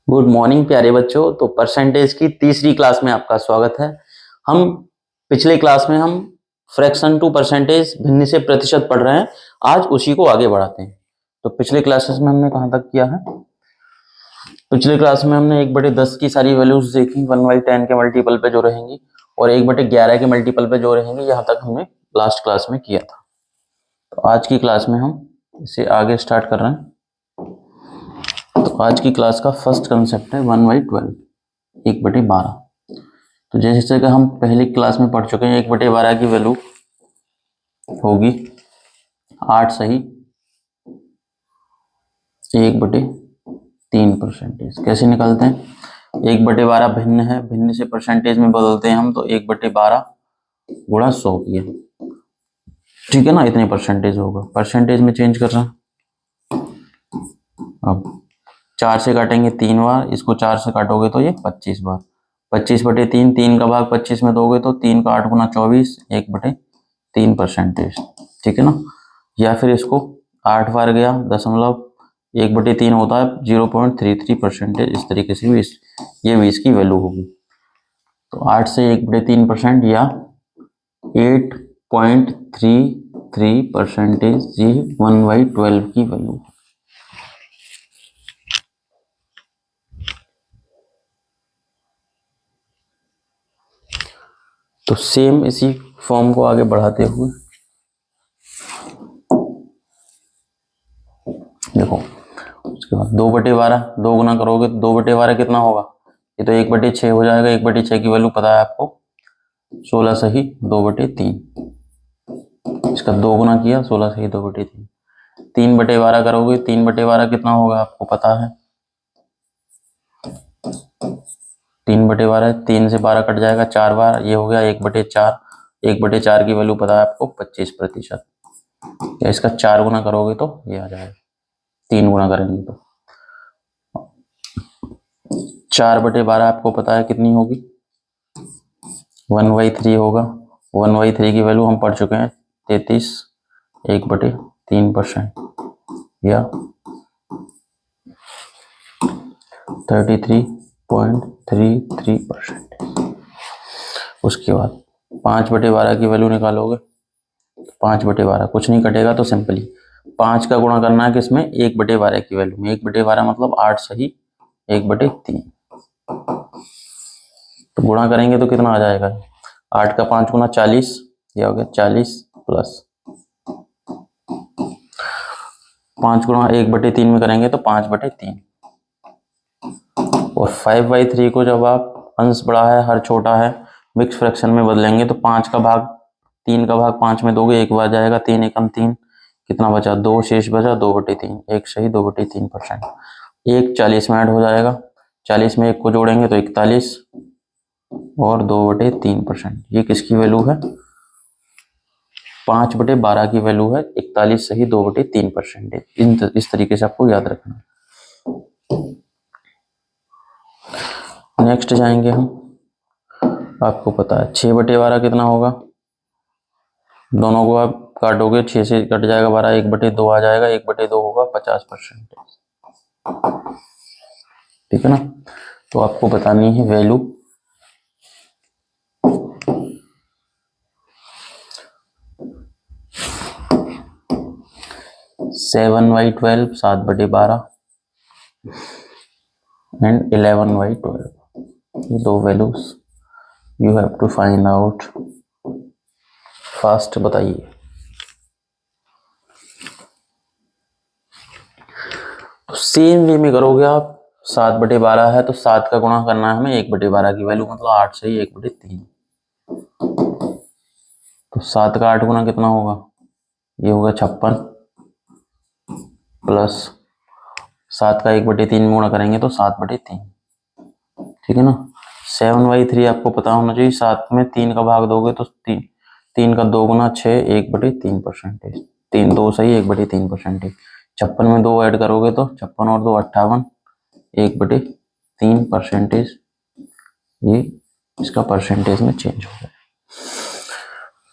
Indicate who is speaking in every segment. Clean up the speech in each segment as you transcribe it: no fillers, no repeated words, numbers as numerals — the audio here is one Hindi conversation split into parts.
Speaker 1: गुड मॉर्निंग प्यारे बच्चों। तो परसेंटेज की तीसरी क्लास में आपका स्वागत है। हम पिछले क्लास में हम फ्रैक्शन टू परसेंटेज भिन्न से प्रतिशत पढ़ रहे हैं। आज उसी को आगे बढ़ाते हैं। तो पिछले क्लासेस में हमने कहां तक किया है? पिछले क्लास में हमने 1/10 की सारी वैल्यूज देखी, 1/10 के मल्टीपल पे जो रहेंगी और 1/11 के मल्टीपल पे जो रहेंगे, यहाँ तक हमने लास्ट क्लास में किया था। तो आज की क्लास में हम इसे आगे स्टार्ट कर रहे हैं। तो आज की क्लास का फर्स्ट कंसेप्ट है 1/12, 1/12। तो जैसे कि हम पहली क्लास में पढ़ चुके हैं, 1/12 की वैल्यू होगी 8 सही 1/3 परसेंटेज। कैसे निकालते हैं? 1/12 भिन्न है, भिन्न से परसेंटेज में बदलते हैं हम, तो 1/12 गुणा 100 किया, ठीक है ना। इतने परसेंटेज होगा, परसेंटेज में चेंज कर रहे हैं। अब 4 से काटेंगे 3 बार, इसको 4 से काटोगे तो ये 25 बार। 25/3, 3 का भाग 25 में दोगे तो 3 का 8 गुना 24, 1/3 परसेंटेज, ठीक है ना। या फिर इसको 8 बार गया, 1/3 होता है 0.33 परसेंटेज। इस तरीके से भी ये भी इसकी वैल्यू होगी। तो 8 से 1/3% या 8.33 परसेंटेज, ये 1/12 की वैल्यू। तो सेम इसी फॉर्म को आगे बढ़ाते हुए देखो, उसके बाद 2/12, 2 गुना करोगे तो 2/12 कितना होगा? ये तो 1/6 हो जाएगा। 1/6 की वैल्यू पता है आपको, 16 सही 2/3। इसका 2 गुना किया, 16 सही 2/3। 3/12 करोगे, 3/12 कितना होगा आपको पता है? 3/12, 3 से 12 कट जाएगा 4 बार, ये हो गया 1/4। 1/4 की वैल्यू पता है आपको 25%। या इसका 4 गुना करोगे तो ये आ जाएगा, 3 गुना करेंगे तो 4/12 आपको पता है कितनी होगी? 1/3 होगा। 1/3 की वैल्यू हम पढ़ चुके हैं 33, 1/3% या 33.33%। उसके बाद 5/12 की वैल्यू निकालोगे, 5/12 कुछ नहीं कटेगा, तो सिंपली 5 का गुणा करना है किसमें? 1/12 की वैल्यू में। 1/12 मतलब 8 सही 1/3। तो गुणा करेंगे तो कितना आ जाएगा? 8 का 5 गुना 40, ये हो गया 40 प्लस 5 गुणा 1/3 में करेंगे तो 5/3। और 5/3 को जब आप अंश बड़ा है हर छोटा है मिक्स फ्रैक्शन में बदलेंगे तो 5 का भाग 3 का भाग 5 में दोगे, एक बार जाएगा, 3 एकम 3, कितना बचा? 2 शेष बचा 2/3, एक सही 2/3%। एक 40 में ऐड हो जाएगा, 40 में एक को जोड़ेंगे तो 41 और 2/3%। ये किसकी वैल्यू है? 5/12 की वैल्यू है 41 सही 2/3%। इस तरीके से आपको याद रखना। नेक्स्ट जाएंगे हम, आपको पता है 6/12 कितना होगा? दोनों को आप काटोगे, 6 से कट जाएगा 12, 1/2 आ जाएगा, 1/2 होगा 50%, ठीक है ना। तो आपको बतानी है वैल्यू 7/12, 7/12 एंड 11/12। ये दो values you have to find out. Fast बताइए। तो सेम वे में करोगे आप, 7/12 है तो 7 का गुणा करना है हमें 1/12 की वैल्यू, मतलब 8 से ही 1/3। तो 7 का 8 गुना कितना होगा? ये होगा 56 प्लस 7 का 1/3 में गुणा करेंगे तो 7/3, ठीक है ना। 7/3 आपको पता होना चाहिए। 7 में 3 का भाग दोगे तो 3 का 2 गुना 6, 1/3%। 3 2 सही 1/3%। 56 में 2 ऐड करोगे तो 56 और 2 58, 1/3%। ये इसका परसेंटेज में चेंज हो गया।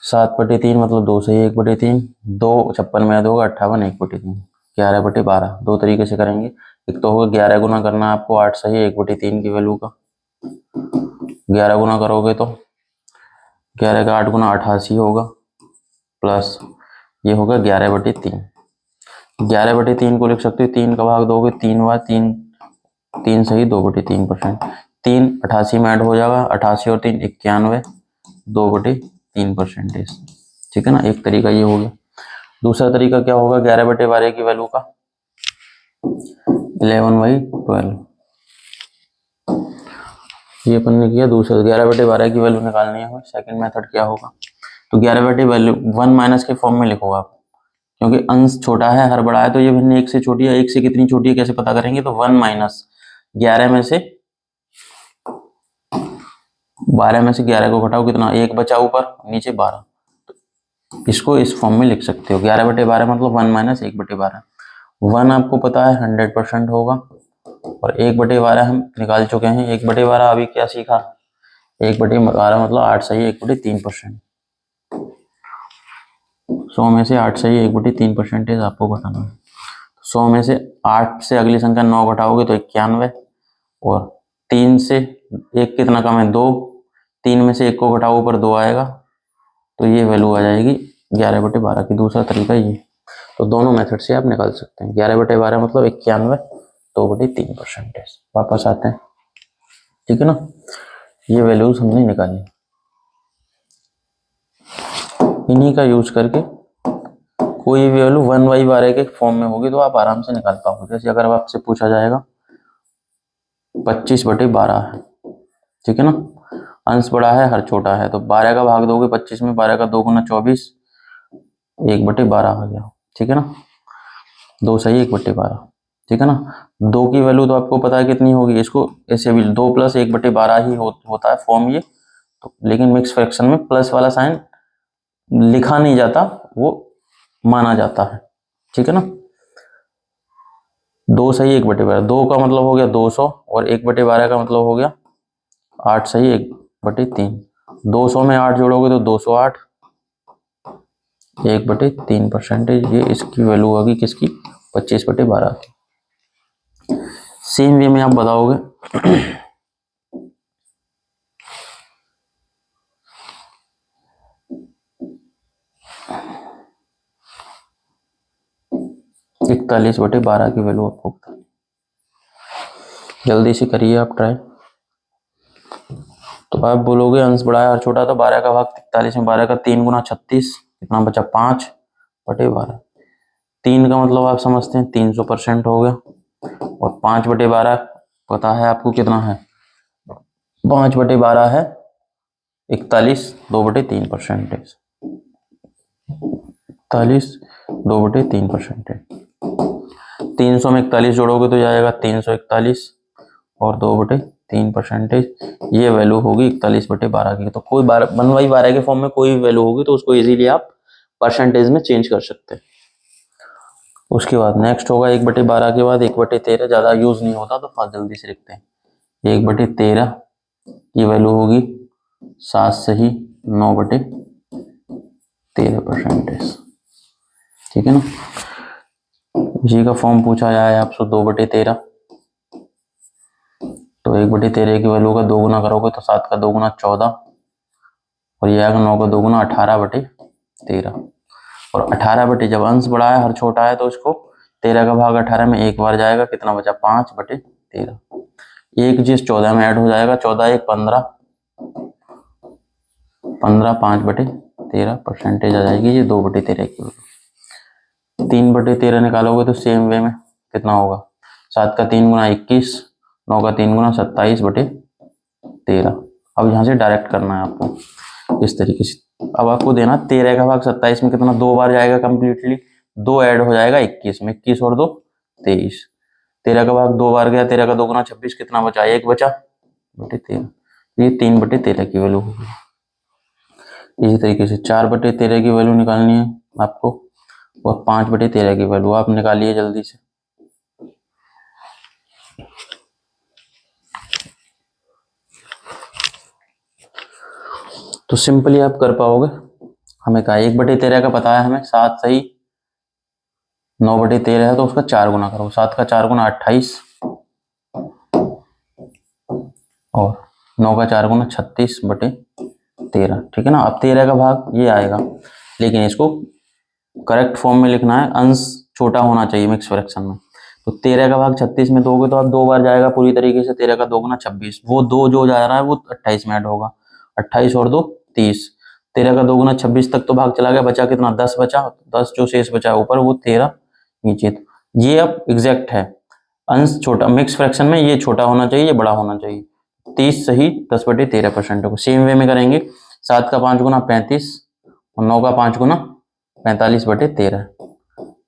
Speaker 1: 7/3 मतलब 2 सही 1/3, 2 56 में ऐड होगा 58, 1/3, 11/12। दो तरीके से करेंगे, एक तो होगा 11 गुना करना है आपको 8 सही 1/3 की वैल्यू का, 11 गुना करोगे तो 11 का 8 गुना 88 होगा, प्लस ये होगा 11/3। 11/3 को लिख सकते हो 3 का भाग दोगे 3 बार 3, 3 सही 2/3%। 3 88 में ऐड हो जाएगा, 88 और 3 91, 2/3%। ठीक है ना, एक तरीका ये हो गया। दूसरा तरीका क्या होगा 11/12 की वैल्यू का, 11/12। ये अपन ने किया। दूसरा 11/12 की वैल्यू निकालनी है हमें। सेकंड मेथड क्या होगा, तो 11/वैल्यू 1 माइनस के फॉर्म में लिखो आप, क्योंकि अंश छोटा है हर बड़ा है, तो ये भिन्न 1 से छोटी है। 1 से कितनी छोटी है कैसे पता करेंगे, तो 1 माइनस 11 में से 12 में से 11 को घटाओ, कितना 1 बचा ऊपर, नीचे 12। तो इसको इस फॉर्म में लिख सकते हो 11/12 मतलब 1 माइनस 1/12। 1 आपको पता है 100% होगा, और 1/12 हम निकाल चुके हैं। 1/12 अभी क्या सीखा, 1/12 मतलब 8 सही 1/3%। 100 में से 8 सही 1/3% आपको घटाना है। 100 में से 8 से अगली संख्या 9 घटाओगे तो 91, और 3 से 1 कितना कम है 2, 3 में से 1 को घटाओ ऊपर 2 आएगा, तो ये वैल्यू आ जाएगी 11/12 की। दूसरा तरीका ये, तो दोनों मेथड से आप निकाल सकते हैं। 11/12 मतलब 91, 2/3%। वापस आते हैं, ठीक है ना, ये वैल्यूज हमने निकाली। इन्हीं का यूज करके कोई भी वैल्यू 1/12 के फॉर्म में होगी तो आप आराम से निकाल पाओगे। जैसे अगर आपसे पूछा जाएगा 25/12 है, ठीक है ना, अंश बड़ा है हर छोटा है, तो 12 का भाग दोगे 25 में, 12 का 2 गुना 24, 1/12 आ गया। ठीक है ना, 2 सही 1/12। ठीक है ना, 2 की वैल्यू तो आपको पता है कितनी होगी, इसको ऐसे भी 2 + 1/12 ही होता है फॉर्म ये तो, लेकिन मिक्स फ्रैक्शन में प्लस वाला साइन लिखा नहीं जाता, वो माना जाता है। ठीक है ना, 2 सही 1/12, 2 का मतलब हो गया 200, और 1/12 का मतलब हो गया 8 सही 1/3। 200 में 8 जोड़ोगे तो 208, 1/3%। ये इसकी वैल्यू होगी किसकी, 25/12 की। सेम वे में आप बताओगे 41/12 की वैल्यू आपको बता, जल्दी से करिए आप ट्राई। तो आप बोलोगे अंश बड़ा है और छोटा, तो 12 का भाग 43 में, 12 का 3 गुना 36, कितना बचा 5/12। 3 का मतलब आप समझते हैं 300% हो गया, और 5/12 पता है आपको कितना है, 5/12 है 41, 2/3%। 41, 2/3%। 300 में 41 जोड़ोगे तो जाएगा 341, और 2/3%। ये वैल्यू होगी 41/12 की। तो कोई 1/12 के फॉर्म में कोई भी वैल्यू होगी तो उसको इजीली आप परसेंटेज में चेंज कर सकते हैं। उसके बाद नेक्स्ट होगा 1/12 के बाद 1/13, ज्यादा यूज नहीं होता तो फास्ट जल्दी से लिखते हैं। 1/13 की वैल्यू होगी 7 सही 9/13%। ठीक है ना, इसी का फॉर्म पूछा जाए आपसे 2/13, तो 1/13 की वैल्यू का 2 गुना करोगे तो 7 का 2 गुना 14, और ये आएगा 9 का 2 गुना 18/13। और 18 जब अंश बड़ा है हर छोटा है तो इसको 13 का भाग 18 में एक बार जाएगा, कितना बचा 5/13। एक चीज 14 में ऐड हो जाएगा, 14 1 15, 15 5/13% आ जाएगी। ये 2/13 की वैल्यू। 3/13 निकालोगे तो सेम वे में कितना होगा, 7 का 3 गुना 21, 9 का 3 गुना 27/13। अब यहाँ से डायरेक्ट करना है आपको इस तरीके से। अब आपको देना 13 का भाग 27 में कितना, 2 बार जाएगा कंप्लीटली, 2 ऐड हो जाएगा 21 में, 21 और 2 23। 13 का भाग 2 बार गया, 13 का 2 गुना 26, कितना बचा 1 बचा 13। ये 3/13 की वैल्यू होगी। इसी तरीके से 4/13 की वैल्यू निकालनी है आपको, और 5/13 की वैल्यू आप निकालिए जल्दी से। तो सिंपली आप कर पाओगे। हमें कहा 1/13 का पता है हमें 7 सही 9/13 है तो उसका 4 गुना करो, 7 का 4 गुना 28 और 9 का 4 गुना 36/13, ठीक है ना। अब 13 का भाग ये आएगा, लेकिन इसको करेक्ट फॉर्म में लिखना है, अंश छोटा होना चाहिए मिक्स फ्रैक्शन में। तो 13 का भाग 36 में दोगे तो आप 2 बार जाएगा पूरी तरीके से, 13 का 2 गुना 26, वो 2 जो जा रहा है वो 28 में ऐड होगा, 28 और 2 30, 13 का 2 गुना 26 तक तो भाग चला गया, बचा कितना 10 बचा, 10 जो शेष बचा ऊपर वो 13 नीचे। तो ये अब एग्जैक्ट है, अंश छोटा, मिक्स फ्रैक्शन में ये छोटा होना चाहिए, ये बड़ा होना चाहिए। 30 सही 10/13% को सेम वे में करेंगे। 7 का 5 गुना 35 और 9 का 5 गुना 45/13।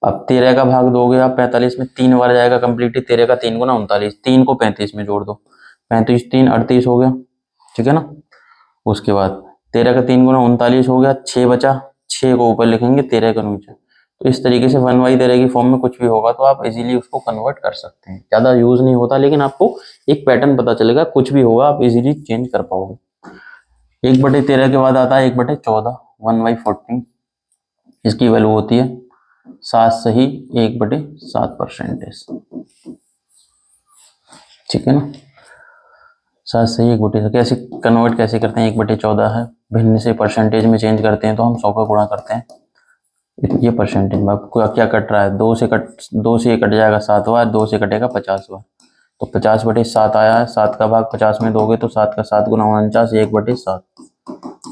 Speaker 1: अब 13 का भाग दोगे आप 45 में, 3 बार जाएगा कंप्लीटली, 13 का 3 गुना 39, 3 को 35 में जोड़ दो, 35 3 38 हो गया, ठीक है ना। उसके बाद 13 का 3 गुना 39 हो गया, 6 बचा, 6 को ऊपर लिखेंगे 13 के नीचे। तो इस तरीके से 1/13 की फॉर्म में कुछ भी होगा तो आप इजीली उसको कन्वर्ट कर सकते हैं, ज़्यादा यूज नहीं होता, लेकिन आपको एक पैटर्न पता चलेगा, कुछ भी होगा आप इजीली चेंज कर पाओगे। 1/13 के बाद आता है 1/14, 1/14, इसकी वैल्यू होती है 7 सही 1/7%, ठीक है ना। 7 सही 1/7 कैसे कन्वर्ट कैसे करते हैं, 1/14 है, भिन्न से परसेंटेज में चेंज करते हैं तो हम 100 का गुणा करते हैं, ये परसेंटेज में आपको क्या कट रहा है, 2 से ये कट जाएगा 7 बार, 2 से कटेगा 50 बार, तो 50/7 आया है, 7 का भाग 50 में दोगे तो 7 का 7 गुना 49, 1/7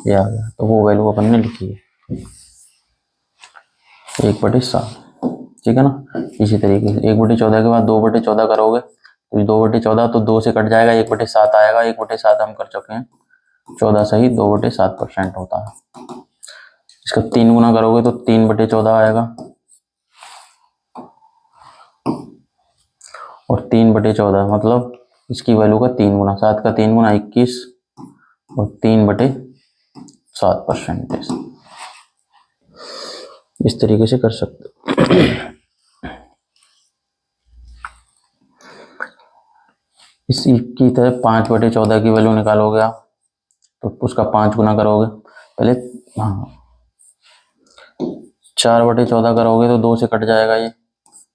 Speaker 1: ये आ गया, तो वो वैल्यू अपन ने लिखी है 1/7, ठीक है ना। इसी तरीके से 1/14 के बाद 2/14 करोगे तो 2/14 तो 2 से कट जाएगा, 1/7 आएगा, 1/7 हम कर चुके हैं, 14 सही 2/7% होता है। इसका 3 गुना करोगे तो 3/14 आएगा और 3/14 मतलब इसकी वैल्यू का 3 गुना, 7 का 3 गुना 21 और 3/7%, इस तरीके से कर सकते हो। इसी की तरह 5/14 की वैल्यू निकालोगे आप तो उसका 5 गुना करोगे, पहले हाँ 4/14 करोगे तो 2 से कट जाएगा, ये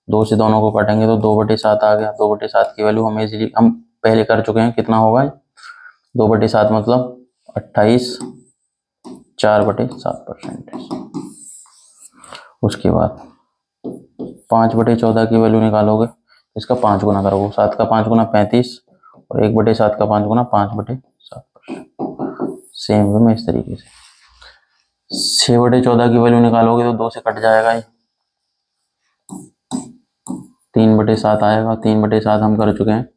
Speaker 1: 2 से दोनों को काटेंगे तो 2/7 आ गया। 2/7 की वैल्यू हम इजीली हम पहले कर चुके हैं, कितना होगा 2/7 मतलब 28, 4/7%। उसके बाद 5/14 की वैल्यू निकालोगे तो इसका 5 गुना करोगे, 7 का 5 गुना 35 और 1/7 का 5 गुना 5/7%, सेम वे में इस तरीके से। 6/14 की वैल्यू निकालोगे तो 2 से कट जाएगा, ये 3/7 आएगा, 3/7 हम कर चुके हैं,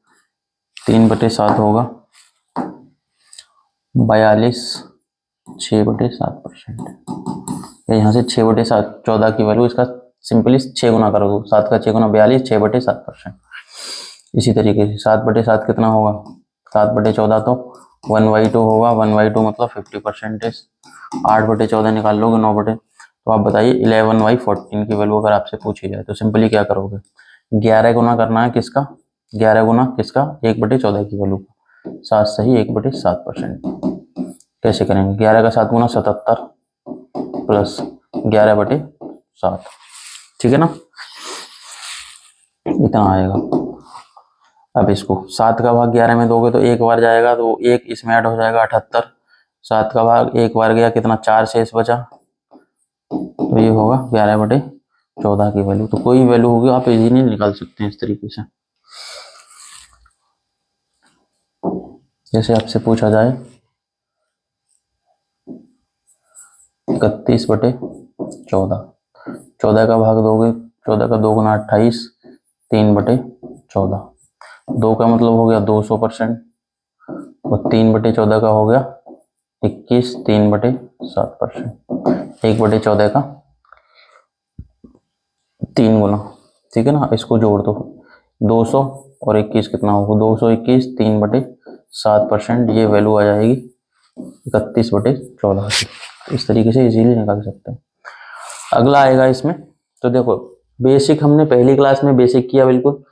Speaker 1: 3/7 होगा 42, 6/7%। यहाँ से 6/14 की वैल्यू इसका सिंपली 6 गुना करोगे, 7 का 6 गुना 42, 6/7%। इसी तरीके से 7/7 कितना होगा, 7/14 तो 1/2 होगा, 1/2 मतलब 50%। 8/14 निकाल लोगे 9 तो आप बताइए 11/14 की वैल्यू अगर आपसे पूछी जाए तो सिंपली क्या करोगे, 11 गुना करना है किसका, 11 गुना किसका 1/14 की वैल्यू, 7 सही 1/7%। कैसे करेंगे, 11 का 7 गुना 77 प्लस 11/7, ठीक है ना, इतना आएगा। अब इसको 7 का भाग 11 में दोगे तो 1 बार जाएगा तो 1 इसमें ऐड हो जाएगा 78, 7 का भाग 1 बार गया, कितना 4 शेष बचा, तो ये होगा 11/14 की वैल्यू। तो कोई वैल्यू होगी आप इजीली निकाल सकते हैं इस तरीके से। जैसे आपसे पूछा जाए 31/14, 14 का भाग दोगे, 14 का 2 गुना 28, 3/14, 2 का मतलब हो गया 200% और 3/14 का हो गया 21, 3/7%, 1/14 का 3 गुना, ठीक है ना। इसको जोड़ दो 200 और 21 कितना होगा, 221, 3/7%, ये वैल्यू आ जाएगी 31/14 की। इस तरीके से इजीली निकाल सकते हैं। अगला आएगा इसमें, तो देखो बेसिक हमने पहली क्लास में बेसिक किया बिल्कुल,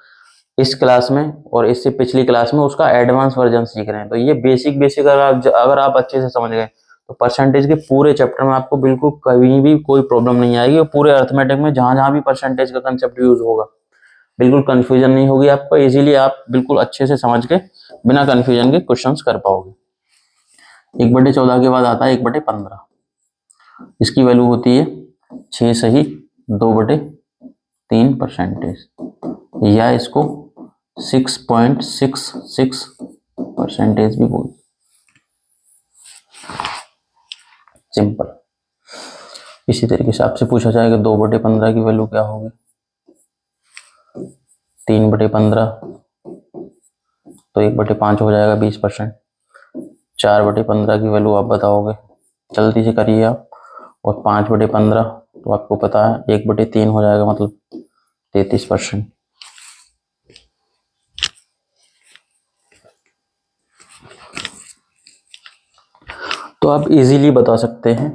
Speaker 1: इस क्लास में और इससे पिछली क्लास में उसका एडवांस वर्जन सीख रहे हैं। तो ये बेसिक अगर आप अच्छे से समझ गए तो परसेंटेज के पूरे चैप्टर में आपको बिल्कुल कभी भी कोई प्रॉब्लम नहीं आएगी, और पूरे अर्थमेटिक में जहां जहां भी परसेंटेज का कंसेप्ट यूज होगा बिल्कुल कंफ्यूजन नहीं होगी आपको, इजीली आप बिल्कुल अच्छे से समझ के बिना कंफ्यूजन के क्वेश्चंस कर पाओगे। 1/14 के बाद आता है 1/15। इसकी वैल्यू होती है 6 सही 2/3 परसेंटेज, या इसको 6.66 परसेंटेज भी बोल, सिंपल। इसी तरीके से आपसे पूछा जाएगा 2/15 की वैल्यू क्या होगी, 3/15 तो 1/5 हो जाएगा 20%। 4/15 की वैल्यू आप बताओगे, जल्दी से करिए आप। और 5/15 तो आपको पता है 1/3 हो जाएगा, मतलब 33%। तो आप इजीली बता सकते हैं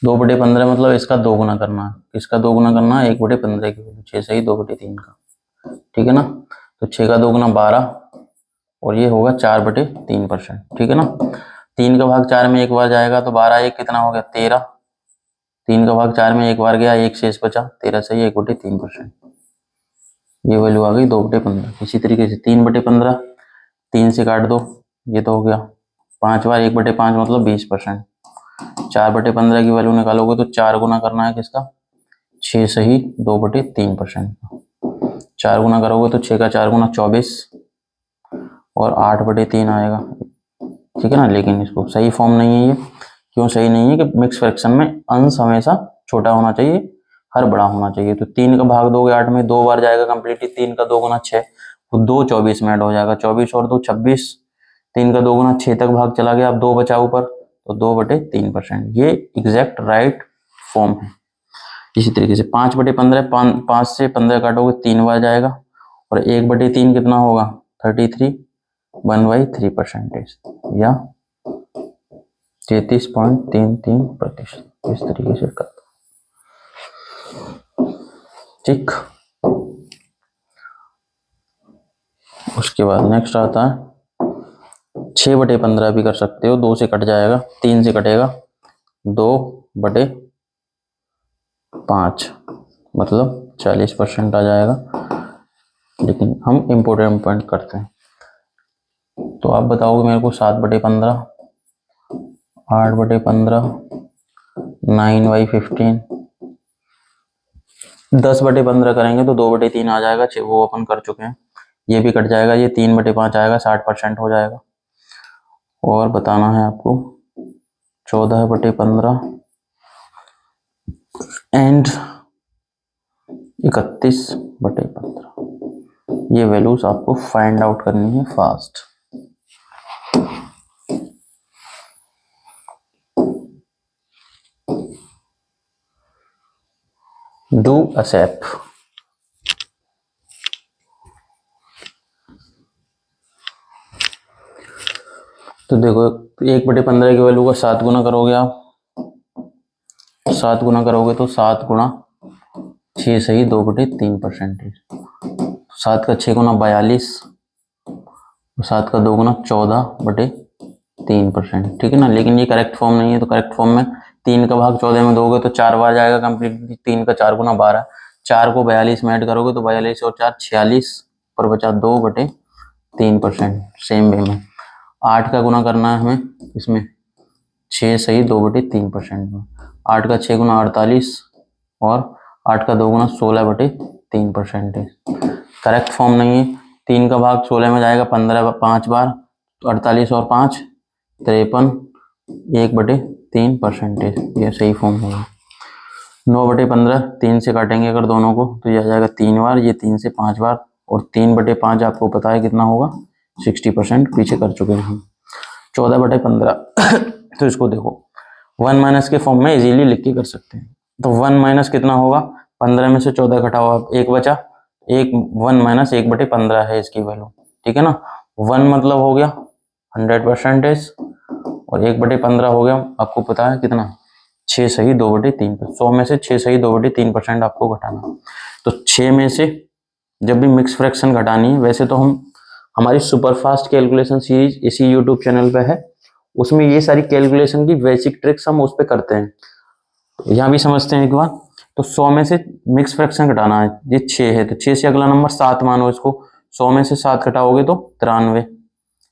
Speaker 1: 2/15 मतलब इसका दोगुना करना है। किसका दोगुना करना है? 1/15 की वैल्यू 6 सही 2/3 का, ठीक है ना। तो 6 का दोगुना 12 और ये होगा 4/3%, ठीक है ना। 3 का भाग 4 में एक बार जाएगा तो 12 1 कितना हो गया 13। 3 का भाग 4 में एक बार गया, एक शेष बचा, 13 सही 1/3%। ये वैल्यू आ गई 2/15। इसी तरीके से 3/15 3 से काट दो, ये तो हो गया 5 बार 1/5 मतलब 20%। 4/15 की वैल्यू निकालोगे तो 4 गुना करना है किसका, 6 सही 2/3% का। 4 गुना करोगे तो 6 का 4 गुना 24 और 8/3 आएगा, ठीक है ना। लेकिन इसको सही फॉर्म नहीं है ये। क्यों सही नहीं है? कि मिक्स फ्रैक्शन में अंश हमेशा छोटा होना चाहिए, हर बड़ा होना चाहिए। तो 3 का भाग दोगे 8 में 2 बार जाएगा कंप्लीटली, 3 का 2 गुना 6 तो 2 24 में ऐड हो जाएगा, 24 और 2 26। 3 का 2 गुना 6 तक भाग चला गया, अब 2 बचा ऊपर तो 2/3%। ये एग्जैक्ट राइट फॉर्म है। इसी तरीके से 5/15 5 से 15 काटोगे 3 बार जाएगा, और 1/3 कितना होगा 33 1/3% या 33.33%। इस तरीके से कर दो, ठीक। उसके बाद नेक्स्ट आता है 6/15 भी कर सकते हो, 2 से कट जाएगा, 3 से कटेगा 2/5 मतलब 40% आ जाएगा। लेकिन हम इम्पोर्टेंट पॉइंट करते हैं। तो आप बताओगे मेरे को 7/15, 8/15, 9/15, 10/15 करेंगे तो 2/3 आ जाएगा, वो अपन कर चुके हैं। ये भी कट जाएगा, ये 3/5 आएगा, 60% हो जाएगा। और बताना है आपको 14/15 एंड 31/15। ये वैल्यूज आपको फाइंड आउट करनी है फास्ट। Do a step. तो देखो 1/15 की वैल्यू का 7 गुना करोगे आप, 7 गुना करोगे तो 7 गुना 6 सही 2/3%। 7 का 6 गुना 42 और 7 का 2 गुना 14/3%, ठीक है ना। लेकिन ये करेक्ट फॉर्म नहीं है, तो करेक्ट फॉर्म में 3 का भाग 14 में दोगे तो 4 बार जाएगा कंप्लीट। 3 का 4 गुना 12, 4 को 42 में ऐड करोगे तो 42 और 4 46 पर बचा 2/3%। सेम वे में 8 का गुना करना है हमें इसमें 6 सही 2/3% में। 8 का 6 गुना 48 और 8 का 2 गुना 16/3%। करेक्ट फॉर्म नहीं है। 3 का भाग 16 में जाएगा 15 5 बार, तो 48 और 5 53 1/3%। यह सही फॉर्म होगा। 9/15 3 से काटेंगे अगर दोनों को तो यह आ जाएगा 3 बार, ये 3 से 5 बार, और 3/5 आपको पता है कितना होगा 60%, पीछे कर चुके हैं हम। 14/15 तो इसको देखो 1 माइनस के फॉर्म में इजीली लिख के कर सकते हैं। तो 1 माइनस कितना होगा, 15 में से 14 घटाओ, एक बचा, 1 माइनस 1/15 है इसकी वैल्यू, ठीक है ना। 1 मतलब हो गया 100% और 1/15 हो गया आपको पता है कितना 6 सही 2/3। 100 में से 6 सही 2/3% आपको घटाना। तो 6 में से जब भी मिक्स फ्रैक्शन घटानी है, वैसे तो हम हमारी सुपर फास्ट कैलकुलेशन सीरीज इसी यूट्यूब चैनल पे है, उसमें ये सारी कैलकुलेशन की बेसिक ट्रिक्स हम उस पर करते हैं। तो यहाँ भी समझते हैं एक बार। तो 100 में से मिक्स फ्रैक्शन घटाना है, ये 6 है, तो 6 से अगला नंबर 7 मानो इसको। 100 में से 7 घटाओगे तो 93।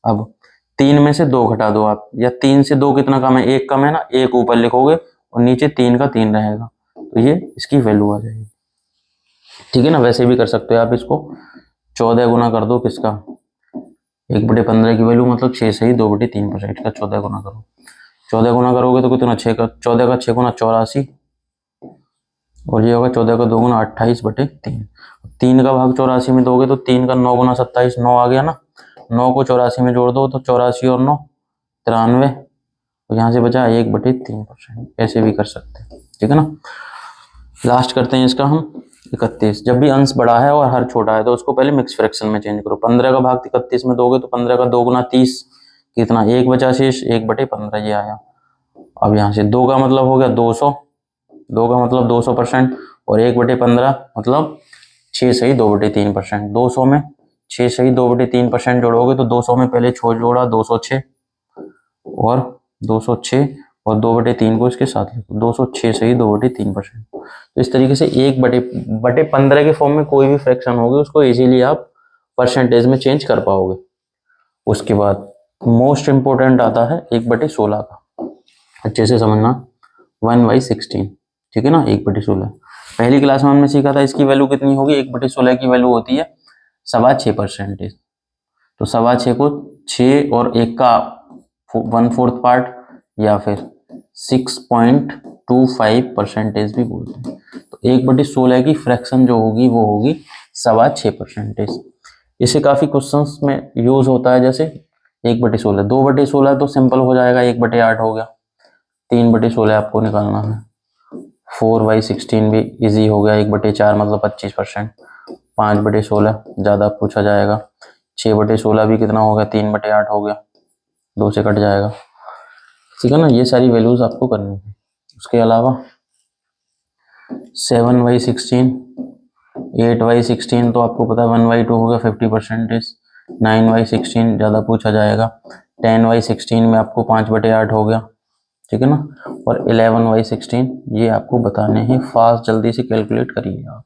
Speaker 1: अब 3 में से 2 घटा दो आप, या 3 से 2 कितना कम है, 1 कम है ना, 1 ऊपर लिखोगे और नीचे 3 का 3 रहेगा, तो ये इसकी वैल्यू आ जाएगी। ठीक है ना। वैसे भी कर सकते हो आप इसको, 14 गुना कर दो किसका, 1/15 की वैल्यू, मतलब 6 से ही 2/3% का 14 गुना करो। 14 गुना करोगे तो कितना, 6 का 14 का 6 गुना 84, और ये होगा 14 का 2 गुना 28/3। 3 का भाग 84 में दोगे तो 3 का 9 गुना 27, 9 आ गया ना, 9 को 84 में जोड़ दो तो 84 और 9 93, और यहाँ से बचा 1/3%। ऐसे भी कर सकते हैं। ठीक है ना। लास्ट करते हैं इसका हम 31। जब भी अंश बड़ा है और हर छोटा है तो उसको पहले मिक्स फ्रैक्शन में चेंज करो। 15 का भाग 31 में दोगे तो 15 का 2 गुना 30, कितना, 1 बचा शेष, 1/15 ये आया। अब यहाँ से 2 का मतलब हो गया 200, 2 का मतलब 200%, और 1/15 मतलब 6 से ही 2/3%। 200 में 6 से ही 2/3% जोड़ोगे तो 200 में पहले जोड़ा 206, और 206 और 2/3 को इसके साथ लिखो, 206 से ही 2/3%। तो इस तरीके से 1/15 के फॉर्म में कोई भी फ्रैक्शन होगी उसको इजीली आप परसेंटेज में चेंज कर पाओगे। उसके बाद मोस्ट इंपोर्टेंट आता है 1/16 का, अच्छे से समझना, 1/16। ठीक है ना। 1/16 पहली क्लास में हमने सीखा था, इसकी वैल्यू कितनी होगी, 1/16 की वैल्यू होती है 6.25%। तो 6.25 को 6 और 1 का 1/4 पार्ट, या फिर 6.25% भी बोलते हैं। तो 1/16 की फ्रैक्शन जो होगी वो होगी 6.25%। इसे काफी क्वेश्चंस में यूज होता है, जैसे 1/16, 2/16 तो सिंपल हो जाएगा, 1/8 हो गया। 3/16 आपको निकालना है। 4/16 भी इजी हो गया, 1/4 मतलब 25%। 5/16 ज्यादा पूछा जाएगा। 6/16 भी कितना हो गया, 3/8 हो गया, 2 से कट जाएगा। ठीक है ना। ये सारी वैल्यूज आपको करनी है। उसके अलावा 7/16, 8/16 तो आपको पता है 1/2 हो गया 50%। 9/16 ज़्यादा पूछा जाएगा। 10/16 में आपको 5/8 हो गया। ठीक है ना। और 11/16 ये आपको बताने हैं, फास्ट जल्दी से कैलकुलेट करिए आप।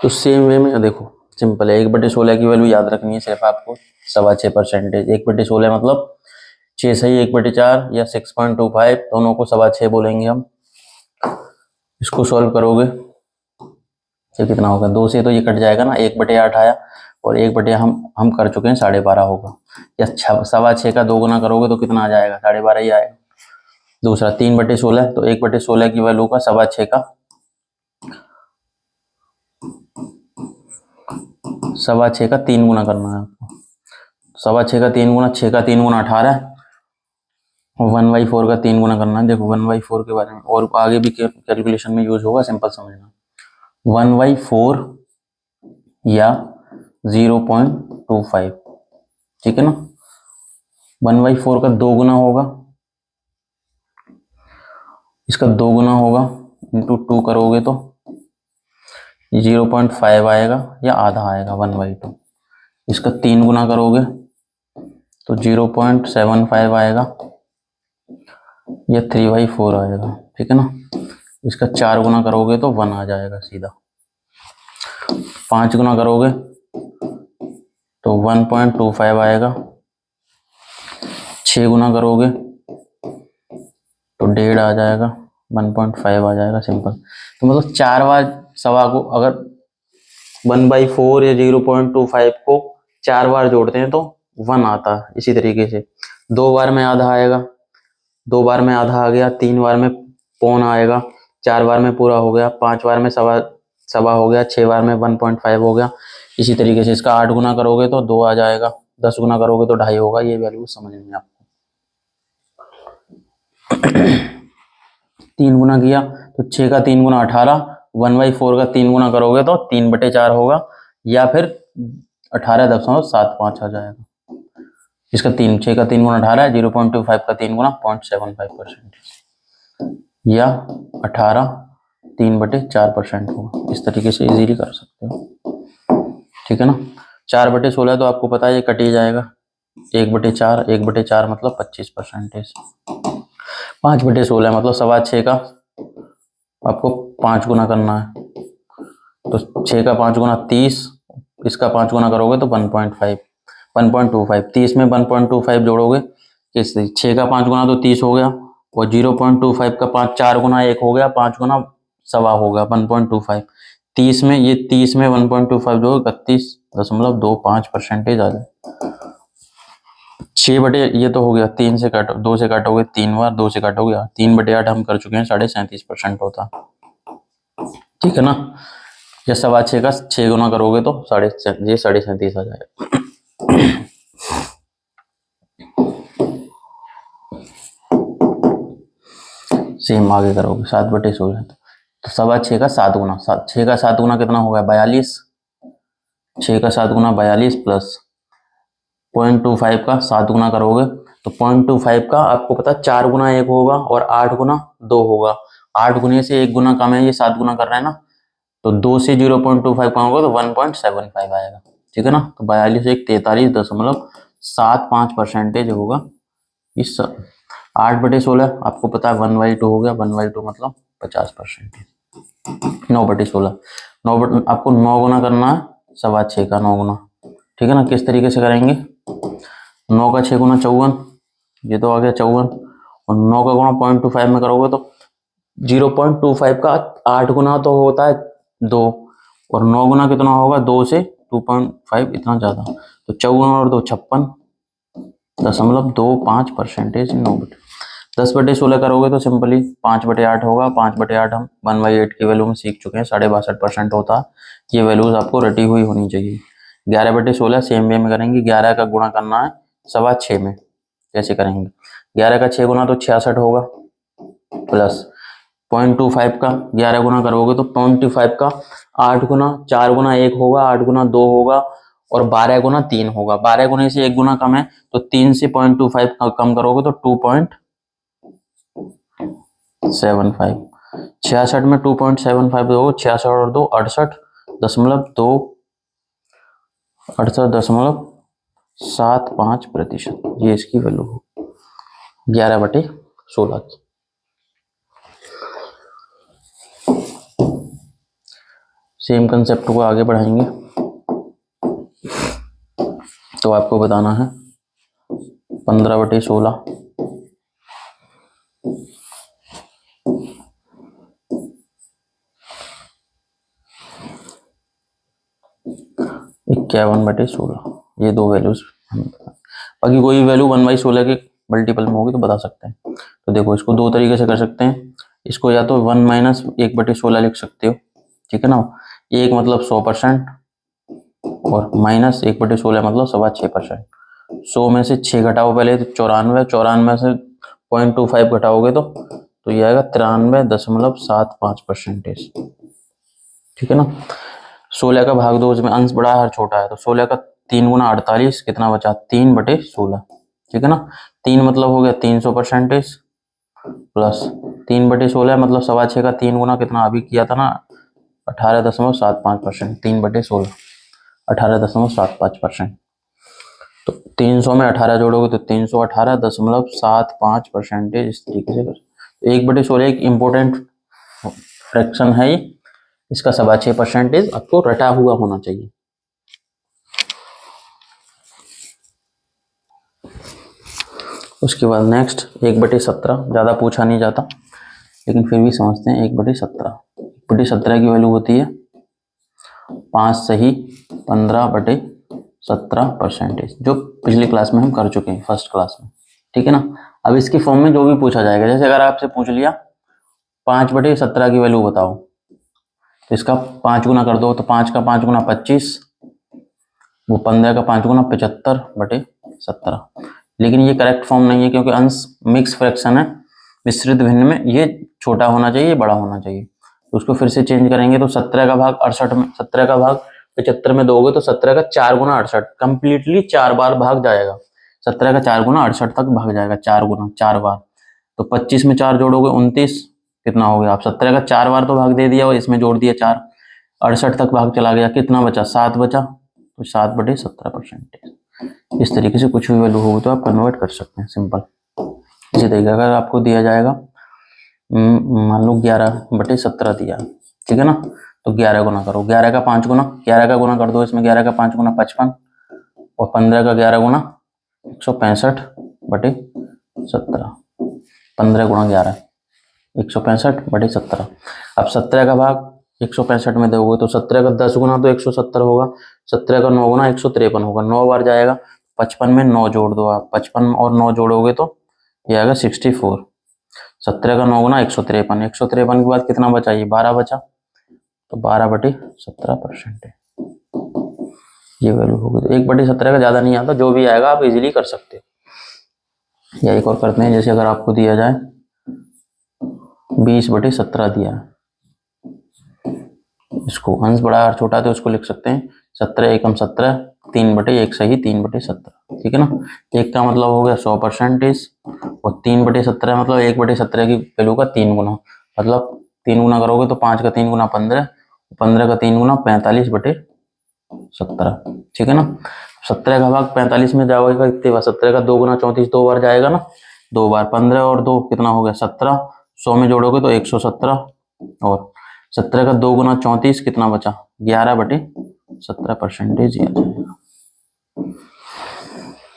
Speaker 1: तो सेम वे में देखो, सिंपल है, 1/16 की वैल्यू याद रखनी है सिर्फ आपको, 6.25%। 1/16 मतलब 6 सही 1/4 या 6.25, दोनों को 6.25 बोलेंगे हम। इसको सॉल्व करोगे तो कितना होगा, 2 से तो ये कट जाएगा ना, 1/8 आया, और 1 हम कर चुके हैं 12.5 होगा। या 6.25 का 2 गुना करोगे तो कितना आ जाएगा, 12.5 ही आएगा। दूसरा 3/16, तो 1/16 की वैल्यू का 6.25 का 3 गुना करना है आपको। 6.25 का 3 गुना, 6 का 3 गुना 18, 1/4 का 3 गुना करना है। देखो 1/4 के बारे में और आगे भी कैलकुलेशन में यूज होगा, सिंपल समझना। 1/4 या 0.25, ठीक है ना। 1/4 का 2 गुना होगा, इसका 2 गुना होगा, इंटू 2 करोगे तो 0.5 आएगा या आधा आएगा 1/2। इसका 3 गुना करोगे तो 0.75 आएगा या 3/4 आएगा। ठीक है ना। इसका 4 गुना करोगे तो 1 आ जाएगा सीधा। 5 गुना करोगे तो 1.25 आएगा। 6 गुना करोगे तो 1.5 आ जाएगा, 1.5 आ जाएगा, सिंपल। तो मतलब 4 बार सवा को अगर 1/4 या 0.25 को 4 बार जोड़ते हैं तो 1 आता है। इसी तरीके से 2 बार में आधा आएगा, 2 बार में आधा आ गया, 3 बार में पौन आएगा, 4 बार में पूरा हो गया, 5 बार में सवा हो गया, 6 बार में 1.5 हो गया। इसी तरीके से इसका 8 गुना करोगे तो 2 आ जाएगा, 10 गुना करोगे तो 2.5 होगा। ये वैल्यू समझ में आपको। 3 गुना किया तो 6 का 3 गुना 18, 1/4 का 3 गुना करोगे तो 3/4 होगा, या फिर 18.75 आ जाएगा। इसका 6 का 3 गुना 18 है, 0.25 का 3 गुना 0.75%, या 18 3/4% होगा। इस तरीके से इजीली कर सकते हो। ठीक है ना। 4/16 तो आपको पता है ये कट ही जाएगा, 1/4, 1/4 मतलब 25%। 5/16 मतलब 6.25 का आपको 5 गुना करना है, तो 6 का 5 गुना 30, इसका 5 गुना करोगे तो 1.5, 1.25, 30 में 1.25 जोड़ोगे, किस 6 का 5 गुना तो 30 हो गया, और 0.25 का 5 4 गुना 1 हो गया, 5 गुना सवा होगा 1.25। 30 में ये 30 में 1.25 जो 31.25% आ जाए। 6 बटे ये तो हो गया, 3 से काटो, 2 से काटोगे 3 बार, 2 से काटोगे 3/8 हम कर चुके हैं, 37.5% होता, ठीक है ना। या 6.25 का 6 गुना करोगे तो 37.5 आ जाएगा। सेम आगे करोगे 7/16, तो 6.25 का 7 गुना, 6 का 7 गुना कितना होगा 42, 6 का 7 गुना 42 प्लस 0.25 का 7 गुना करोगे तो 0.25 का आपको पता 4 गुना 1 होगा और 8 गुना 2 होगा, 8 गुने से 1 गुना कम है, ये 7 गुना कर रहे हैं ना, तो 2 से 0.25 कम होगा तो 1.75 आएगा, ठीक है ना। तो 42 एक 43.75% होगा इस 8/16, आपको पता है 1/2 हो गया, 1/2 मतलब 50%। 9/16, आपको 9 गुना करना है 6.25 का 9 गुना, ठीक है ना। किस तरीके से करेंगे, 9 का 6 गुना 54, ये तो आ गया 54, और 9 का गुना 0.25 में करोगे तो 0.25 का 8 गुना तो होता है 2, और 9 गुना कितना होगा 2 से 2.5 इतना ज़्यादा, तो 54 और 2 56.25%। 10/16 करोगे तो सिंपली 5/8 होगा, 5/8 हम 1/8 की वैल्यू में सीख चुके हैं, 62.5% होता है, ये वैल्यूज आपको रटी हुई होनी चाहिए। 11/16 सेम वे में करेंगे, 11 का गुणा करना है 6.25 में, कैसे करेंगे, 11 का 6 गुना तो 66 होगा, प्लस 0.25 का 11 गुना करोगे तो 0.25 का 8 गुना 4 गुना 1 होगा, 8 गुना 2 होगा, और 12 गुना 3 होगा, 12 गुने से 1 गुना कम है, तो 3 से 0.25 कम करोगे तो 2.75, 66 में 2.75 दोगे, 66 और 2 68.75%, ये इसकी वैल्यू हो 11/16 की। सेम कंसेप्ट को आगे बढ़ाएंगे, तो आपको बताना है 15/16, (51/16), ये दो वैल्यूज, बाकी कोई वैल्यू 1/16 के मल्टीपल में होगी तो बता सकते हैं। तो देखो इसको दो तरीके से कर सकते हैं, इसको या तो 1 - 1/16 लिख सकते हो, ठीक है ना, 1 मतलब 100% और -1/16 मतलब 6.25%। 100 में से 6 घटाओ पहले तो 94, 94 से 0.25 घटाओगे तो ये आएगा 93.75%, ठीक है ना। 16 का भाग 2 में अंश बड़ा है छोटा है, तो 16 का 3 गुना 48 कितना बचा 3/16, ठीक है ना। 3 मतलब हो गया 300%, प्लस 3/16 मतलब 6.25 का 3 गुना कितना अभी किया था ना 18.75%, 3/16 18.75%, तो 300 में 18 जोड़ोगे तो 318.75%, इस तरीके से। 1/16 एक इम्पोर्टेंट फ्रैक्शन है, इसका 6.25% आपको रटा हुआ होना चाहिए। उसके बाद नेक्स्ट 1/17, ज़्यादा पूछा नहीं जाता लेकिन फिर भी समझते हैं। 1/17, 1/17 की वैल्यू होती है 5 सही 15/17%, जो पिछली क्लास में हम कर चुके हैं फर्स्ट क्लास में, ठीक है ना। अब इसकी फॉर्म में जो भी पूछा जाएगा, जैसे अगर आपसे पूछ लिया 5/17 की वैल्यू बताओ, तो इसका 5 गुना कर दो, तो 5 का 5 गुना 25, वो 15 का 5 गुना 75/17, लेकिन ये करेक्ट फॉर्म नहीं है क्योंकि अंश मिक्स फ्रैक्शन है, मिश्रित भिन्न में ये छोटा होना चाहिए, बड़ा होना चाहिए, तो उसको फिर से चेंज करेंगे। तो 17 का भाग 68 में, 17 का भाग 75 में दोगे तो 17 का 4 गुना 68, कंप्लीटली 4 बार भाग जाएगा, 17 का 4 गुना 68 तक भाग जाएगा, 4 गुना 4 बार, तो 25 में 4 जोड़ोगे 29, कितना हो गया, आप 17 का 4 बार तो भाग दे दिया और इसमें जोड़ दिया 4, 68 तक भाग चला गया, कितना बचा 7 बचा, तो 7/17%। इस तरीके से कुछ भी वैल्यू होगी तो आप कन्वर्ट कर सकते हैं, सिंपल। इसी तरीके अगर आपको दिया जाएगा, मान लो 11/17 दिया, ठीक है ना, तो 11 गुना करो, 11 का 5 गुना, 11 का गुना कर दो इसमें, 11 का 5 गुना 55, और 15 का 11 गुना 165/17, 15 गुणा 11 165/17। अब 17 का भाग 165 में दोगे तो 17 का 10 गुना तो 170 होगा, 17 का 9 गुना 153 होगा, 9 बार जाएगा, 55 में 9 जोड़ दो आप, 55 और 9 जोड़ोगे तो ये आएगा 64। 17 का 9 गुना 153, 153 के बाद कितना बचा, ये 12 बचा, तो 12/17% है, ये वैल्यू होगी। तो 1/17 का ज़्यादा नहीं आता, जो भी आएगा आप इजीली कर सकते हो। या एक और करते हैं, जैसे अगर आपको दिया जाए 20/17 दिया है, इसको अंश बड़ा और छोटा तो इसको लिख सकते हैं 17 एकम 17, 3/1 सही 3/17, ठीक है ना। एक का मतलब हो गया 100%, और 3/17 मतलब 1/17 की वैल्यू का 3 गुना, मतलब 3 गुना करोगे तो 5 का 3 गुना 15, 15 का 3 गुना 45/17, ठीक है ना। 17 का भाग 45 में जाएगा कितने बार, 17 का 2 गुना 34 2 बार जाएगा ना, 2 बार, 15 और 2 कितना हो गया 17, 100 में जोड़ोगे तो 117, और 17 का 2 गुना 34 कितना बचा 11/17% आ जाएगा।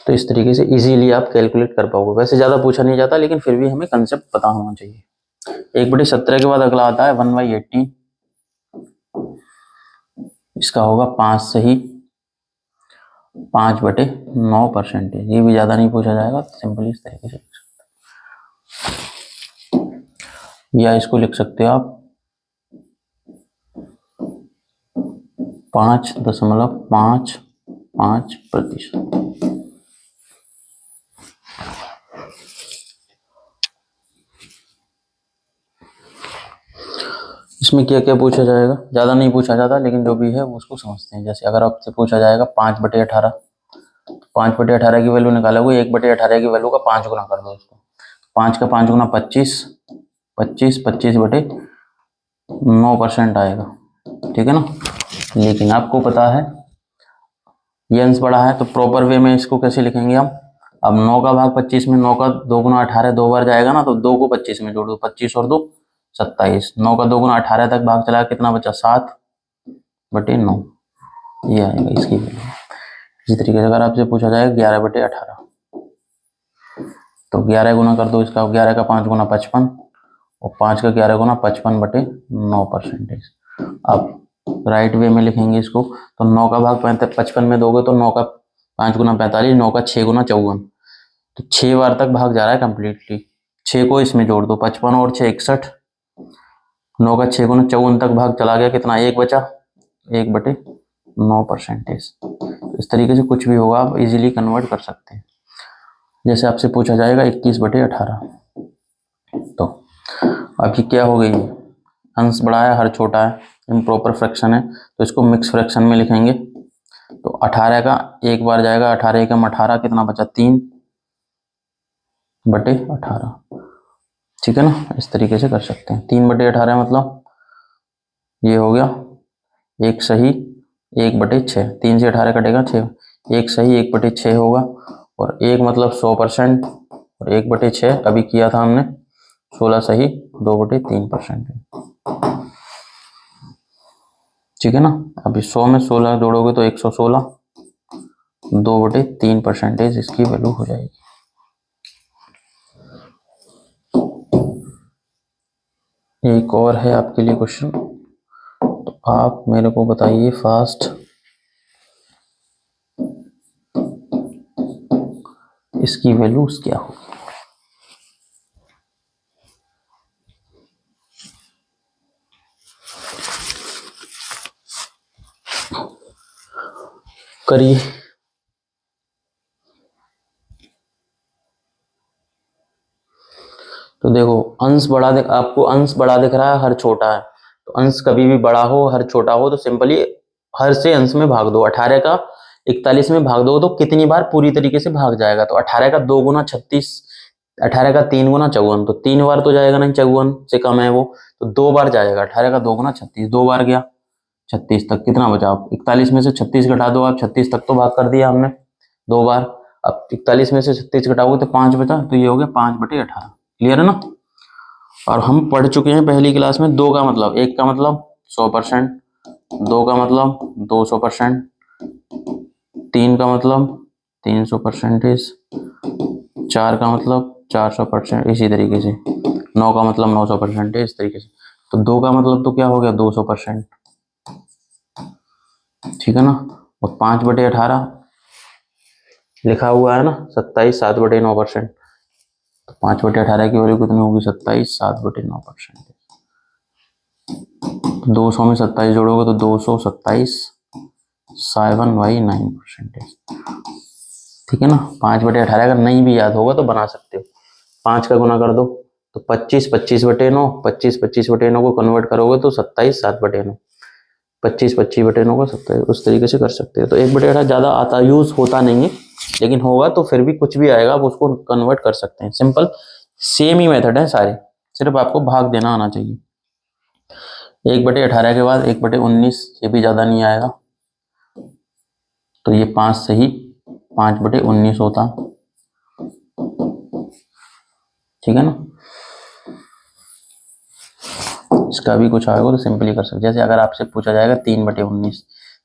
Speaker 1: तो इस तरीके से इजीली आप कैलकुलेट कर पाओगे। वैसे ज़्यादा पूछा नहीं जाता, लेकिन फिर भी हमें कंसेप्ट पता होना चाहिए। 1/17 के बाद अगला आता है 1/18, इसका होगा 5 सही 5/9%, ये भी ज़्यादा नहीं पूछा जाएगा, सिंपली इस तरीके से लिख सकते हैं, या इसको लिख सकते हो आप 5.55%। इसमें क्या क्या पूछा जाएगा, ज़्यादा नहीं पूछा जाता, लेकिन जो भी है वो उसको समझते हैं। जैसे अगर आपसे पूछा जाएगा 5/18, 5/18 की वैल्यू निकालोगे, 1/18 की वैल्यू का 5 गुना कर दो उसको, 5 का 5 गुना 25, 25/9% आएगा, ठीक है ना। लेकिन आपको पता है ये अंश बड़ा है, तो प्रॉपर वे में इसको कैसे लिखेंगे हम। अब 9 का भाग 25 में, 9 का 2 गुना 18 2 बार जाएगा ना, तो 2 को 25 में जोड़ दो, 25 और 2 27, 9 का 2 गुना 18 तक भाग चला, कितना बचा 7/9, ये आएगा इसकी वैल्यू। इसी तरीके से अगर आपसे पूछा जाए 11/18, तो 11 गुना कर दो इसका, 11 का 5 गुना 55, और 5 का 11 गुना 55/9%। अब राइट वे में लिखेंगे इसको, तो 9 का भाग 55 में दोगे तो 9 का 5 गुना 45, 9 का 6 गुना 54, तो 6 बार तक भाग जा रहा है कंप्लीटली, 6 को इसमें जोड़ दो, 55 और 6 61, 9 का 6 गुना 54 तक भाग चला गया, कितना 1 बचा, 1/9%। तो इस तरीके से कुछ भी होगा आप इजीली कन्वर्ट कर सकते हैं। जैसे आपसे पूछा जाएगा 21/18, तो अब ये क्या हो गई, अंश बड़ा है हर छोटा है, इम्प्रॉपर फ्रैक्शन है, तो इसको मिक्स फ्रैक्शन में लिखेंगे। तो 18 का एक बार जाएगा, 18 एकम 18, कितना बचा 3/18, ठीक है ना। इस तरीके से कर सकते हैं, 3/18 मतलब ये हो गया 1 सही 1/6, 3 से 18 कटेगा 6, 1 सही 1/6 होगा, और 1 मतलब 100%, और 1/6 अभी किया था हमने 16 सही 2/3%, ठीक है ना। अभी 100 में 16 जोड़ोगे तो 116, 2/3% इसकी वैल्यू हो जाएगी। एक और है आपके लिए क्वेश्चन, तो आप मेरे को बताइए फास्ट, इसकी वैल्यू क्या होगी। करिए, तो देखो अंश बड़ा दिख, आपको अंश बड़ा दिख रहा है हर छोटा है, तो अंश कभी भी बड़ा हो हर छोटा हो तो सिंपली हर से अंश में भाग दो। 18 का 41 में भाग दो तो कितनी बार पूरी तरीके से भाग जाएगा, तो 18 का 2 गुना 36, 18 का 3 गुना 54, तो 3 बार तो जाएगा नहीं, 54 से कम है वो, तो 2 बार जाएगा। 18 का 2 गुना 36 2 बार गया, 36 तक कितना बचा? आप 41 में से 36 घटा दो, आप 36 तक तो भाग कर दिया हमने 2 बार। अब 41 में से 36 घटाओगे तो 5 बचा, तो ये हो गया 5/18। क्लियर है ना? और हम पढ़ चुके हैं पहली क्लास में 2 का मतलब, 1 का मतलब 100%, 2 का मतलब 200%, 3 का मतलब 300%, 4 का मतलब 400%, इसी तरीके से 9 का मतलब 900%, इस तरीके से। तो 2 का मतलब तो क्या हो गया? 200%। ठीक है ना? और 5/18 लिखा हुआ है ना, 27 7/9%। तो 5/18 की वैल्यू कितनी होगी? 27 7/9%। 200 में 27 जोड़ोगे तो 227 7/9%। ठीक है ना? 5/18 अगर नहीं भी याद होगा तो बना सकते हो। 5 का गुना कर दो तो 25 25/9, 25 25/9 को कन्वर्ट करोगे तो 27 7/9, 25 25/9 को 27, उस तरीके से कर सकते हो। तो 1/8 ज़्यादा आता यूज होता नहीं है, लेकिन होगा तो फिर भी कुछ भी आएगा, आप उसको कन्वर्ट कर सकते हैं। सिंपल सेम ही मेथड है सारे, सिर्फ आपको भाग देना आना चाहिए। 1/18 के बाद 1/19, ये भी ज़्यादा नहीं आएगा, तो ये 5 सही 5/19 होता। ठीक है ना? इसका भी कुछ आएगा तो सिंपली कर सकते। जैसे अगर आपसे पूछा जाएगा 3/19,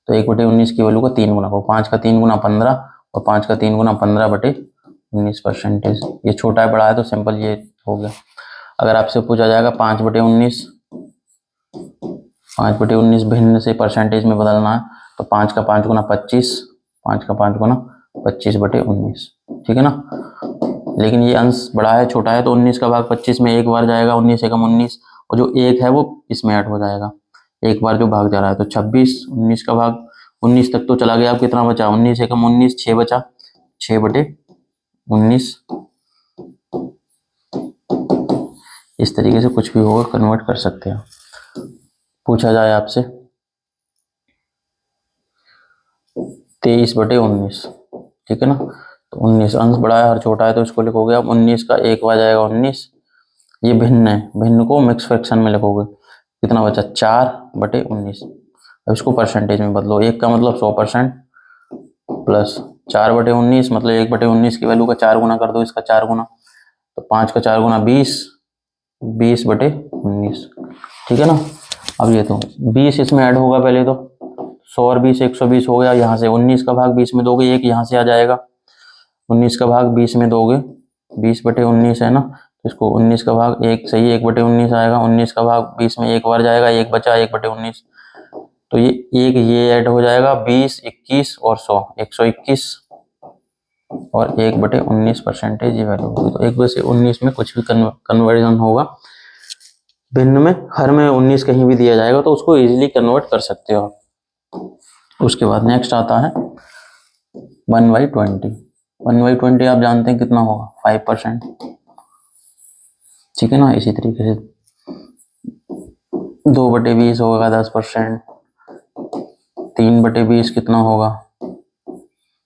Speaker 1: तो 1/19 की वैल्यू को 3 गुना को, 5 का 3 गुना 15 और 5 का 3 गुना 15/19%। ये छोटा है बड़ा है तो सिंपल ये हो गया। अगर आपसे पूछा जाएगा 5/19, 5/19 भिन्न से परसेंटेज में बदलना है, तो 5 का 5 गुना 25, 5 का 5 गुना 25/19। ठीक है ना? लेकिन ये अंश बड़ा है छोटा है, तो 19 का भाग 25 में एक बार जाएगा, 19 एकम 19, और जो 1 है वो इसमें ऐड हो जाएगा, एक बार जो भाग जा रहा है। तो 26, 19 का भाग 19 तक तो चला गया, अब कितना बचा? 19 एकम 19, 6 बचा, 6/19। इस तरीके से कुछ भी होगा कन्वर्ट कर सकते हैं। पूछा जाए आपसे 23/19, ठीक है ना? तो 19 अंश बड़ा है और छोटा है तो इसको लिखोगे आप 19 का एक बार जाएगा 19, ये भिन्न है, भिन्न को मिक्स फ्रैक्शन में लिखोगे, कितना बचा? 4/19। अब इसको परसेंटेज में बदलो, 1 का मतलब 100% प्लस 4/19 मतलब 1/19 की वैल्यू का 4 गुना कर दो, इसका 4 गुना, तो 5 का 4 गुना 20, 20/19। ठीक है ना? अब ये तो 20 इसमें ऐड होगा पहले, तो 100 और 20 120 हो गया। यहाँ से 19 का भाग 20 में दोगे, एक यहाँ से आ जाएगा, 19 का भाग 20 में दोगे, 20/19 है ना, तो इसको 19 का भाग एक सही 1/19 आएगा, 19 का भाग 20 में एक बार जाएगा, एक बचा 1/19, तो ये एक ये ऐड हो जाएगा, 20 21 और 100 121 और 1/19% ये वैल्यू होगी। तो 1/19 में कुछ भी कन्वर्जन होगा भिन्न में, हर में 19 कहीं भी दिया जाएगा तो उसको इजीली कन्वर्ट कर सकते हो आप। उसके बाद नेक्स्ट आता है 1/20। 1/20 आप जानते हैं कितना होगा? 5%। ठीक है ना? इसी तरीके से 2/20 होगा 10%, 3/20 कितना होगा?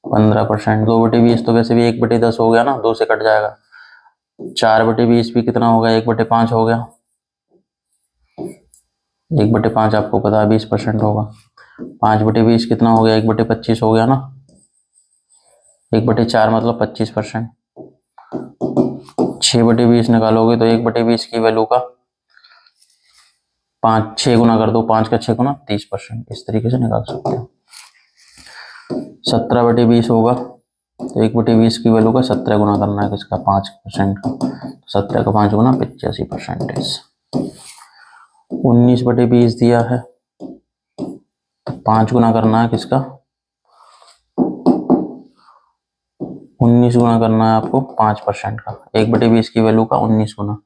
Speaker 1: 15%। 2/20 तो वैसे भी 1/10 हो गया ना, 2 से कट जाएगा। 4/20 भी कितना होगा? 1/5 हो गया, 1/5 आपको पता है 20% होगा। 5/20 कितना हो गया? 1/25 हो गया ना, 1/4 मतलब 25%। 6/20 निकालोगे तो 1/20 की वैल्यू का 6 गुना कर दो, 5 का 6 गुना 30%, इस तरीके से निकाल सकते हो। 17/20 होगा तो 1/20 की वैल्यू का 17 गुना करना है, किसका? 5% का, 17 का 5 गुना 85%। 19/20 दिया है तो 5 गुना करना है, किसका? 19 गुना करना है आपको 5% का, 1/20 की वैल्यू का 19 गुना,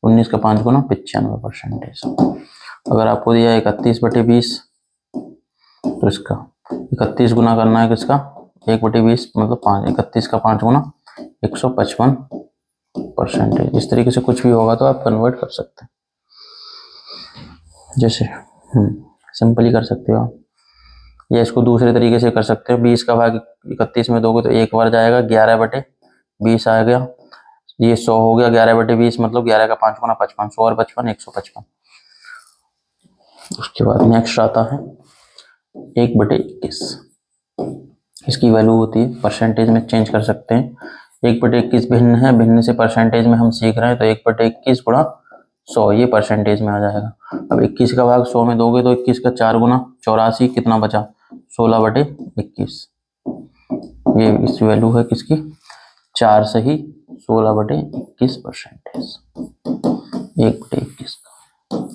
Speaker 1: 19 का 5 गुना 95%। अगर आपको दिया 31/20 तो इसका 31 गुना करना है, किसका? 1/20 मतलब 5, 31 का 5 गुना 155%। इस तरीके से कुछ भी होगा तो आप कन्वर्ट कर सकते हैं, जैसे सिंपली कर सकते हो आप, या इसको दूसरे तरीके से कर सकते हो। 20 का भाग 31 में दोगे तो एक बार जाएगा, 11/20 आ गया, ये 100 हो गया, 11/20 मतलब 11 का 5 गुना 55, 100 और 55 155। उसके बाद नेक्स्ट आता है 1/21। इसकी वैल्यू होती है, परसेंटेज में चेंज कर सकते हैं। 1/21 भिन्न है, भिन्न से परसेंटेज में हम सीख रहे हैं, तो 1/21 गुणा 100 ये परसेंटेज में आ जाएगा। अब 21 का भाग 100 में दोगे तो 21 का 4 गुना 84, कितना बचा 16/21। ये इस वैल्यू है किसकी, 4 सही 16/21 परसेंटेज। 1/21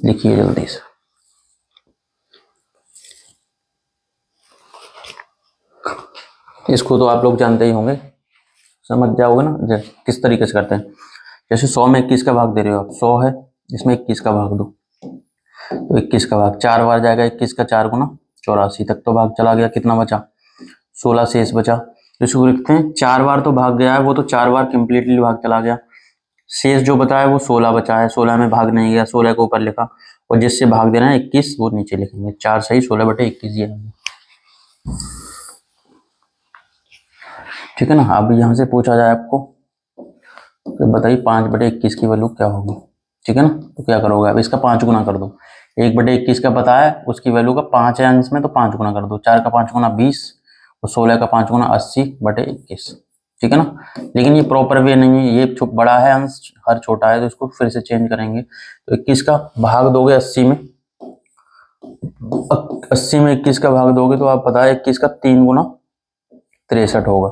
Speaker 1: लिखिए जल्दी से। इसको तो आप लोग जानते ही होंगे, समझ जाओगे ना किस तरीके से करते हैं। जैसे 100 में 21 का भाग दे रहे हो आप, 100 है इसमें 21 का भाग दो, तो 21 का भाग 4 बार जाएगा, 21 का 4 गुना 84 तक तो भाग चला गया, कितना बचा 16 शेष बचा। इसको लिखते हैं 4 बार तो भाग गया है, वो तो 4 बार कंप्लीटली भाग चला गया, शेष जो बचा है वो 16 बचा है, 16 में भाग नहीं गया, 16 को ऊपर लिखा, और जिससे भाग देना है 21 वो नीचे लिखेंगे। 4 सही 16/21 ये। ठीक है ना। अब यहाँ से पूछा जाए आपको तो बताइए 5/21 की वैल्यू क्या होगी। ठीक है ना, तो क्या करोगे अब, इसका 5 गुना कर दो। 1/21 का पता है, उसकी वैल्यू का 5 है अंश में, तो 5 गुना कर दो। 4 का 5 गुना 20 और 16 का 5 गुना 80/21। ठीक है ना, लेकिन ये प्रॉपर वे नहीं है, ये बड़ा है अंश, हर छोटा है, तो इसको फिर से चेंज करेंगे। तो 21 का भाग दोगे 80 में, 80 में 21 का भाग दोगे तो आप पता है 21 का 3 गुना 63 होगा,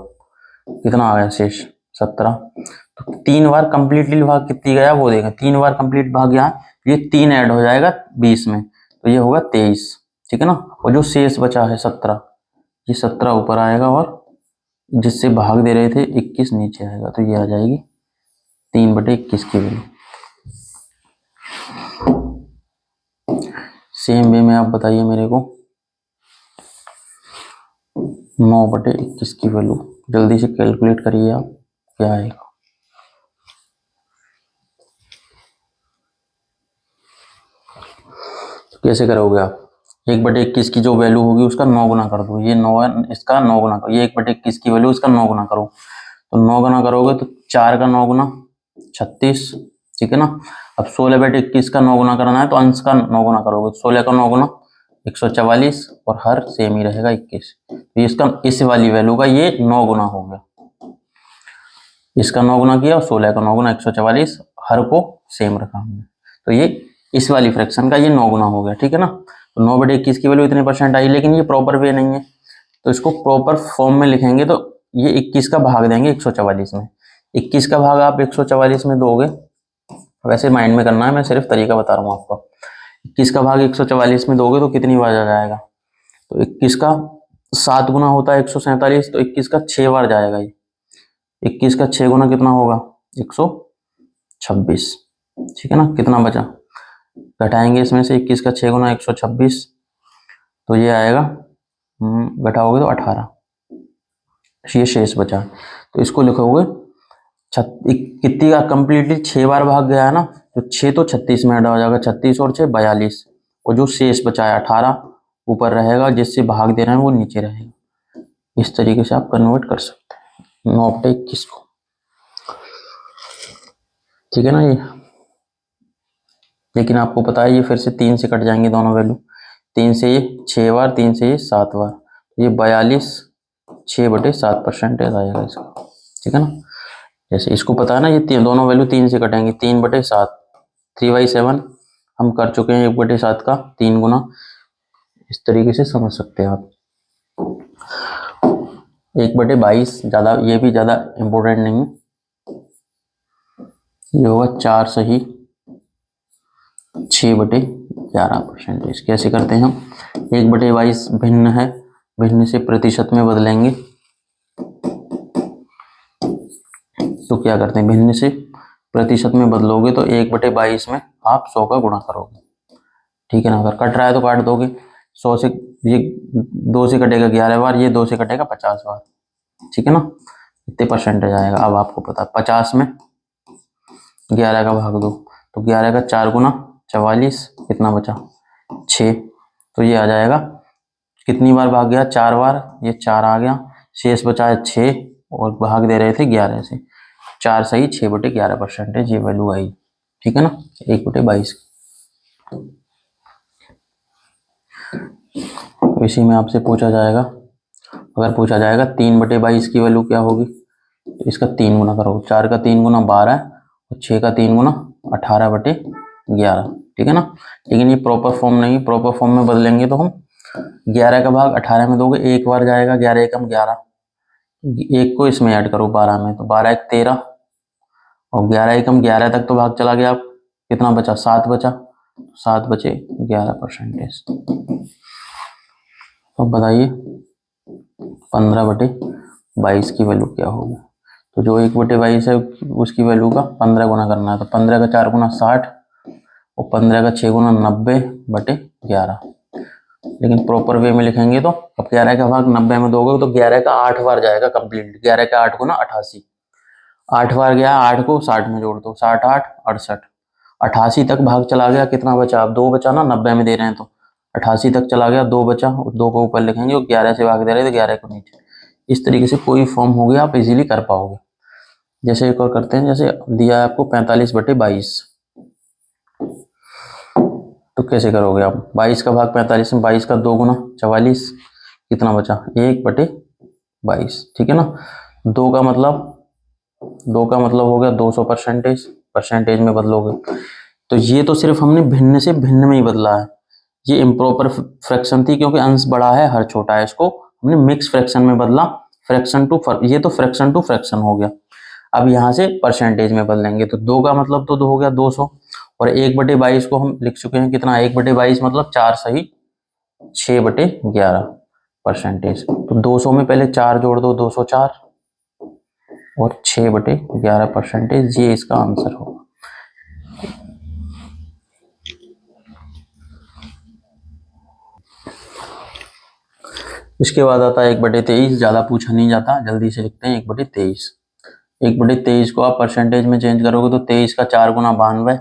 Speaker 1: कितना आ गया शेष 17। तो 3 बार कंप्लीटली भाग कितनी गया वो देखें, 3 बार कंप्लीट भाग गया, ये 3 ऐड हो जाएगा 20 में, तो ये होगा 23। ठीक है ना, और जो शेष बचा है 17, ये 17 ऊपर आएगा और जिससे भाग दे रहे थे 21 नीचे आएगा, तो ये आ जाएगी 3/21 की वैल्यू। सेम वे में आप बताइए मेरे को 9/21 की वैल्यू जल्दी से कैलकुलेट करिए आप, क्या आएगा। कैसे करोगे आप, 1/21 की जो वैल्यू होगी उसका 9 गुना कर दो, ये 9 है, इसका 9 गुना करो, ये 1/21 की वैल्यू इसका 9 गुना करो, तो 9 गुना करोगे तो 4 का 9 गुना 36। ठीक है ना, अब 16/21 का 9 गुना करना है तो अंश का 9 गुना करोगे, 16 का 9 गुना 144 और हर सेम ही रहेगा 21, तो इसका इस वाली वैल्यू का ये 9 गुना हो गया, इसका 9 गुना किया और 16 का 9 गुना 144, हर को सेम रखा हमने, तो ये इस वाली फ्रैक्शन का ये 9 गुना हो गया। ठीक है ना, तो 9/21 की वैल्यू इतने परसेंट आई, लेकिन ये प्रॉपर वे नहीं है, तो इसको प्रॉपर फॉर्म में लिखेंगे तो ये 21 का भाग देंगे 144 में। 21 का भाग आप 144 में दोगे, वैसे माइंड में करना है, मैं सिर्फ तरीका बता रहा हूँ आपको। 21 का भाग 144 में दोगे तो कितनी बार आ जाएगा, तो 21 का 7 गुना होता है 147, तो 21 का 6 बार जाएगा ये, 21 का 6 गुना कितना होगा 126। ठीक है ना, कितना बचा, घटाएंगे इसमें से 21 का 6 गुना 126, तो ये आएगा घटाओगे तो 18, ये शेष बचा, तो इसको लिखोगे कितनी का कंप्लीटली 6 बार भाग गया है ना, तो 6 तो 36 में ऐड हो जाएगा, 36 और 6 42, और जो शेष बचा है 18 ऊपर रहेगा, जिससे भाग दे रहे हैं वो नीचे रहेगा। इस तरीके से आप कन्वर्ट कर सकते हैं 9/21 को। ठीक है ना ये, लेकिन आपको पता है ये फिर से 3 से कट जाएंगे दोनों वैल्यू, 3 से ये 6 बार, 3 से ये 7 बार, ये 42 6/7 परसेंटेज आएगा इसका। ठीक है ना, जैसे इसको पता है ना ये दोनों वैल्यू 3 से कटेंगे, 3/7, 3/7 हम कर चुके हैं, 1/7 का 3 गुना, इस तरीके से समझ सकते हैं आप। 1/22 ज़्यादा, ये भी ज़्यादा इम्पोर्टेंट नहीं है, ये होगा 4 सही 6/11 परसेंटेज। कैसे करते हैं हम, 1/22 भिन्न है, भिन्न से प्रतिशत में बदलेंगे, तो क्या करते हैं, भिन्न से प्रतिशत में बदलोगे तो 1/22 में आप 100 का गुणा करोगे। ठीक है ना, अगर कट रहा है तो काट दोगे, 100 से ये 2 से कटेगा 11 बार, ये 2 से कटेगा 50 बार। ठीक है ना, इतने परसेंटेज आएगा। अब आपको पता 50 में 11 का भाग दो, तो 11 का 4 गुना 44, कितना बचा 6, तो ये आ जाएगा, कितनी बार भाग गया 4 बार, ये 4 आ गया, शेष बचा है 6 और भाग दे रहे थे 11 से, 4 सही 6/11 परसेंटेज ये वैल्यू आई। ठीक है ना, 1/22। तो इसी में आपसे पूछा जाएगा, अगर पूछा जाएगा 3/22 की वैल्यू क्या होगी, तो इसका 3 गुना करो। 4 का 3 गुना 12 और 6 का 3 गुना 18/11, ठीक है ना। लेकिन ये प्रॉपर फॉर्म नहीं, प्रॉपर फॉर्म में बदलेंगे तो हम 11 का भाग 18 में दोगे, एक बार जाएगा, 11 एकम 11, एक को इसमें ऐड करो 12 में, तो 12 एक 13 और 11 एकम 11 तक तो भाग चला गया। आप कितना बचा, 7 बचा, 7 बचे 11%। तो बताइए 15/22 की वैल्यू क्या होगी। तो जो 1/22 है उसकी वैल्यू का 15 गुना करना है, तो 15 का 4 गुना 60 और 15 का 6 गुना 90/11। लेकिन प्रॉपर वे में लिखेंगे तो अब 11 का भाग 90 में दोगे तो 11 का 8 बार जाएगा कंप्लीट। 11 का 8 गुना 88, 8 बार गया, 8 को 60 में जोड़ दो, 60 8 68, 88 तक भाग चला गया। कितना बचा, अब 2 बचा ना, 90 में दे रहे हैं तो 88 तक चला गया, 2 बचा, 2 को ऊपर लिखेंगे और 11 से भाग दे रहे हैं तो 11 को नीचे। इस तरीके से कोई फॉर्म हो गया आप इजीली कर पाओगे। जैसे एक और करते हैं, जैसे दिया है आपको 45/22, तो कैसे करोगे आप, 22 का भाग 45 में, 22 का 2 गुना 44, कितना बचा 1/22, ठीक है ना। 2 का मतलब हो गया 200%, परसेंटेज में बदलोगे। तो ये तो सिर्फ हमने भिन्न से भिन्न में ही बदला है, ये इम्प्रॉपर फ्रैक्शन थी क्योंकि अंश बड़ा है हर छोटा है, इसको हमने मिक्स फ्रैक्शन में बदला, फ्रैक्शन टू ये तो फ्रैक्शन टू फ्रैक्शन हो गया। अब यहाँ से परसेंटेज में बदलेंगे तो 2 का मतलब तो हो गया 200 और 1/22 को हम लिख चुके हैं कितना, 1/22 मतलब 4 सही 6/11%। तो 200 में पहले 4 जोड़ दो, 204 और 6/11%, ये इसका आंसर होगा। इसके बाद आता है 1/23, ज्यादा पूछा नहीं जाता, जल्दी से लिखते हैं 1/23। 1/23 को आप परसेंटेज में चेंज करोगे तो 23 का 4 गुना 92,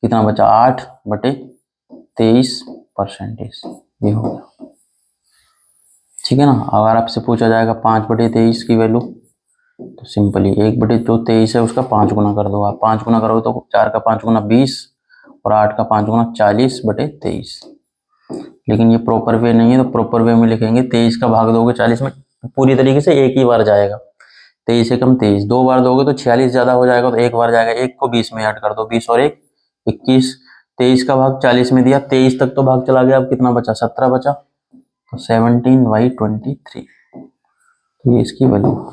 Speaker 1: कितना बचा 8/23%, ये हो गया, ठीक है ना। अगर आपसे पूछा जाएगा 5/23 की वैल्यू, तो सिंपली 1/23 है उसका 5 गुना कर दो आप, 5 गुना करोगे तो 4 का 5 गुना 20 और 8 का 5 गुना 40/23। लेकिन ये प्रॉपर वे नहीं है, तो प्रॉपर वे में लिखेंगे 23 का भाग दोगे 40 में, पूरी तरीके से एक ही बार जाएगा, 23 एकम 23, 2 बार दोगे तो 46 ज्यादा हो जाएगा, तो एक बार जाएगा, एक को 20 में ऐड कर दो, 20 और 1 21, 23 का भाग 40 में दिया, 23 तक तो भाग चला गया, अब कितना बचा 17 बचा, तो 17/23, तो ये इसकी वैल्यू।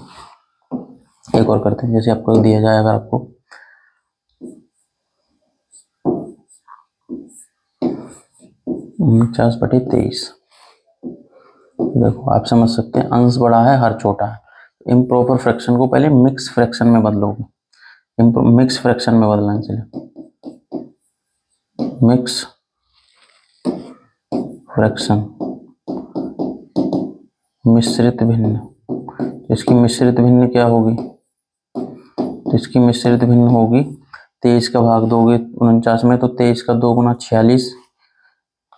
Speaker 1: एक और करते हैं, जैसे आपको दिया जाए, अगर आपको 49/23, देखो आप समझ सकते हैं अंश बड़ा है हर छोटा है। इम्प्रॉपर फ्रैक्शन को पहले मिक्स फ्रैक्शन में बदलोगे, मिक्स फ्रैक्शन में बदलना, चलिए मिक्स फ्रैक्शन, मिश्रित भिन्न। तो इसकी मिश्रित भिन्न क्या होगी, तो इसकी मिश्रित भिन्न होगी 23 का भाग दोगे 49 में, तो 23 का 2 गुना 46,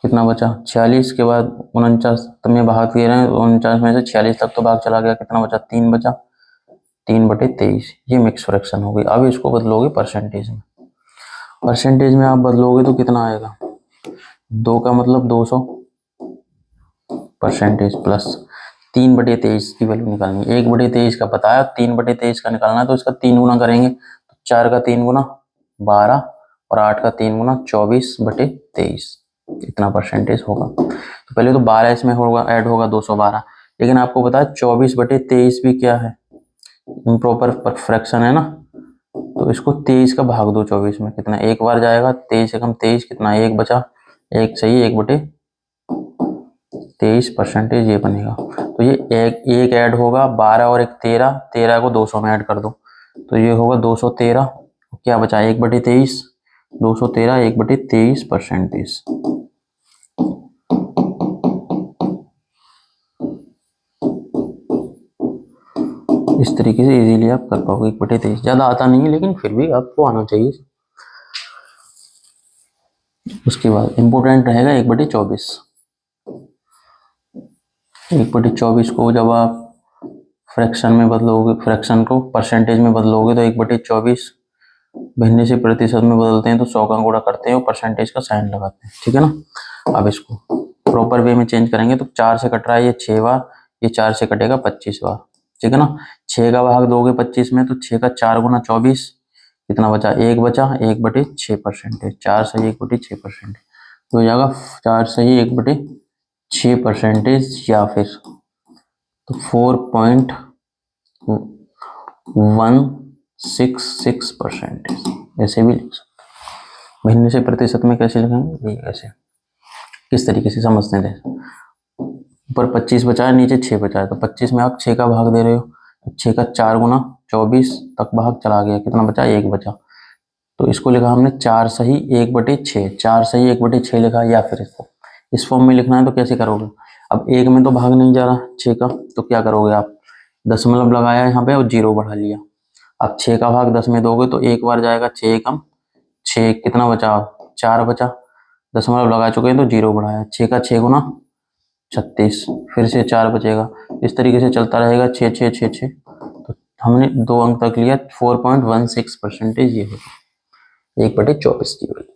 Speaker 1: कितना बचा 46 के बाद 49 में भाग दे रहे हैं, 49 में से 46 तक तो भाग चला गया, कितना बचा 3 बचा, 3/23, ये मिक्स फ्रैक्शन हो गई। अब इसको बदलोगे परसेंटेज में, परसेंटेज में आप बदलोगे तो कितना आएगा, 2 का मतलब 200% प्लस 3/23 की वैल्यू निकालनी है। 1/23 का बताया, 3/23 का निकालना है, तो इसका 3 गुना करेंगे, तो 4 का 3 गुना 12 और 8 का 3 गुना 24/23, इतना परसेंटेज होगा। तो पहले तो 12 इसमें होगा, ऐड होगा 212, लेकिन आपको पता है 24/23 भी क्या है, इम्प्रॉपर फ्रैक्शन है ना, तो इसको 23 का भाग दो 24 में, कितना एक बार जाएगा, 23 एकम 23, कितना 1 बचा, 1 सही 1/23%, ये बनेगा। तो ये एक ऐड होगा, 12 और 1 13, 13 को 200 में ऐड कर दो, तो ये होगा 213, क्या बचा 1/23, 213 1/23%। इस तरीके से इजीली आप कर पाओगे 1/23, ज्यादा आता नहीं है लेकिन फिर भी आपको आना चाहिए। उसके बाद इंपोर्टेंट रहेगा 1/24, 1/24 को जब आप फ्रैक्शन में बदलोगे, फ्रैक्शन को परसेंटेज में बदलोगे, तो 1/24 भिन्न से प्रतिशत में बदलते हैं तो 100 का गुणा करते हैं और परसेंटेज का साइन लगाते हैं, ठीक है ना। अब इसको प्रॉपर वे में चेंज करेंगे तो 4 से कट रहा है ये 6 बार, ये 4 से कटेगा 25 बार, ठीक है ना। 6 का भाग दोगे 25 में तो 6 का 4 गुना 24, कितना बचा, 1 बचा, 1/6%, 4 सही 1/6%, तो हो जाएगा 4 सही 1/6%, या फिर तो 4.166%, ऐसे भी लिख सकते। भिन्न से प्रतिशत में कैसे लिखेंगे, ये ऐसे, किस तरीके से समझते थे। ऊपर 25 बचा है, नीचे 6 बचा है, तो 25 में आप 6 का भाग दे रहे हो, 6 का 4 गुना 24 तक भाग चला गया, कितना बचा, 1 बचा, तो इसको लिखा हमने 4 सही 1/6, 4 सही 1/6 लिखा। या फिर इसको इस फॉर्म में लिखना है तो कैसे करोगे, अब 1 में तो भाग नहीं जा रहा 6 का, तो क्या करोगे आप, दशमलव लगाया यहाँ पे और 0 बढ़ा लिया। अब 6 का भाग 10 में दोगे तो एक बार जाएगा, 6 एकम 6, कितना बचा, 4 बचा, दशमलव लगा चुके हैं तो 0 बढ़ाया, 6 का 6 गुना 36, फिर से 4 बचेगा, इस तरीके से चलता रहेगा, 6 6 6 6, तो हमने 2 अंक तक लिया, 4.16%, ये है 1/24 की वैल्यू।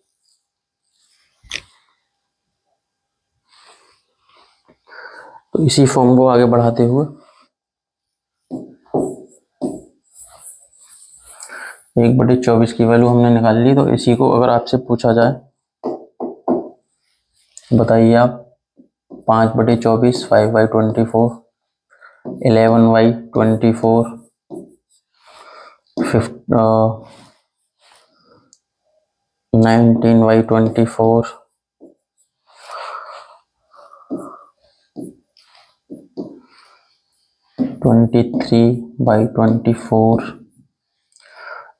Speaker 1: तो इसी फॉर्म को आगे बढ़ाते हुए 1/24 की वैल्यू हमने निकाल ली। तो इसी को अगर आपसे पूछा जाए, बताइए आप, 5/24, 5/24, 11/24, 19/24, 23/24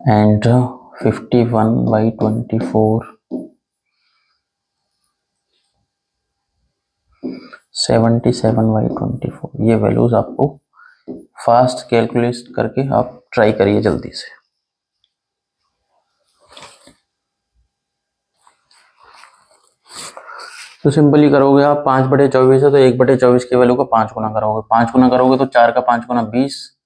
Speaker 1: and 51/24, 77/24, ये वैल्यूज आपको फास्ट कैलकुलेट करके आप ट्राई करिए जल्दी से। तो सिंपली करोगे आप, 5/24 है तो 1/24 की वैल्यू का 5 गुना करोगे, 5 गुना करोगे तो 4 का 5 गुना 20,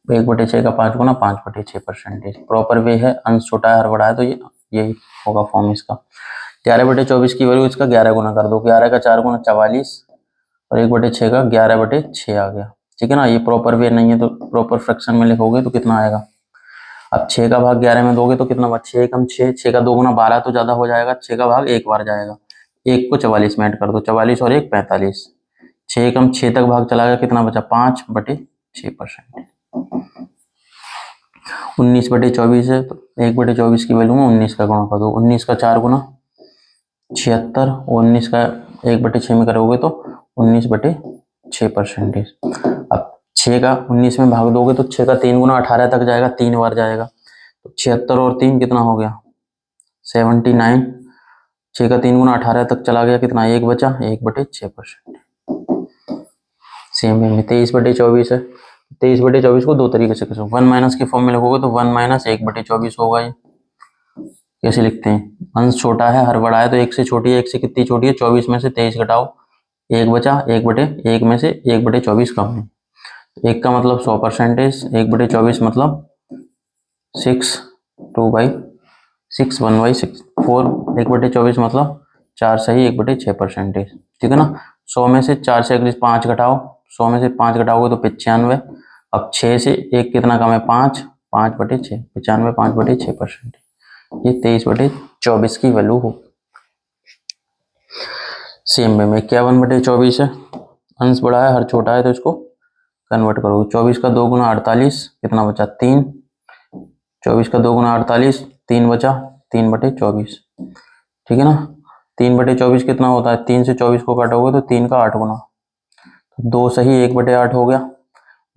Speaker 1: 1/6 का 5 गुना 5/6%। प्रॉपर वे है, अंश छोटा है हर बड़ा है, तो ये यही होगा फॉर्म इसका। 11/24 की वैल्यू इसका 11 गुना कर दो, 11 का 4 गुना 44 और 1/6 का 11/6 आ गया, ठीक है ना। ये प्रॉपर वे नहीं है तो प्रॉपर फ्रैक्शन में लिखोगे तो कितना आएगा, अब 6 का भाग 11 में दोगे तो कितना बचा, 6 कम 6, 6 का 2 गुना 12 तो ज्यादा हो जाएगा, 6 का भाग एक बार जाएगा, एक को 44 में ऐड कर दो, 44 और 1 45, 6 कम 6 तक भाग चला गया, कितना बचा, 5/6%। 19/24 है तो 1/24 की वैल्यू में 19 का गुणा कर दो, 19 का 4 गुना 76 और 19 का 1/6 में करोगे तो 19/6%। अब 6 का 19 में भाग दोगे तो 6 का 3 गुना 18 तक जाएगा, 3 बार जाएगा, तो 76 और 3 कितना हो गया, 79, 6 का 3 गुना 18 तक चला गया, कितना, 1 बचा, 1/6%। सेम है, 23/24 है, 23/24 को दो तरीके से करो, 1 माइनस के फॉर्म में लिखोगे तो 1 माइनस 1/24 होगा। ये कैसे लिखते हैं, अंश छोटा है हर बड़ा है, तो 1 से छोटी है, 1 से कितनी छोटी है, 24 में से 23 घटाओ, 1 बचा, 1/1 में से 1/24 कम है, 1 का मतलब 100%, 1/24 मतलब 6, 2/6, 1/6, 4, 1/24 मतलब 4 सही 1/6%, ठीक है ना। 100 में से 4 से अगली 5 घटाओ, 100 में से 5 घटाओगे तो 95, अब 6 से 1 कितना कम है, 5, 5/6, 95 5/6%, ये 23/24 की वैल्यू हो। सेम वे में 51/24 है, अंश बड़ा है हर छोटा है, तो इसको कन्वर्ट करो, 24 का 2 गुना 48, कितना बचा, 3, 24 का 2 गुना 48, 3 बचा, 3/24, ठीक है ना। 3/24 कितना होता है, 3 से 24 को काटोगे तो 3 का 8 गुना, तो 2 सही 1/8 हो गया,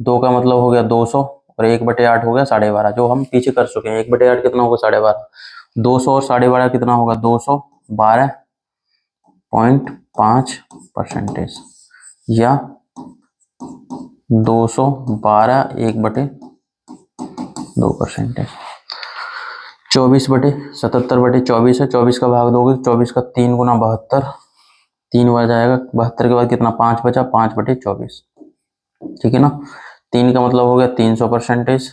Speaker 1: 2 का मतलब हो गया 200 और 1/8 हो गया 12.5, जो हम पीछे कर चुके हैं। 1/8 कितना होगा, 12.5, 200 और 12.5 कितना होगा, 212.5%, या 212 1/2%। 24/77/24 है, 24 का भाग दोगे 24 का 3 गुना 72, 3 बार जाएगा, 72 के बाद कितना, 5 बचा, 5/24, ठीक है ना। 3 का मतलब हो गया 300%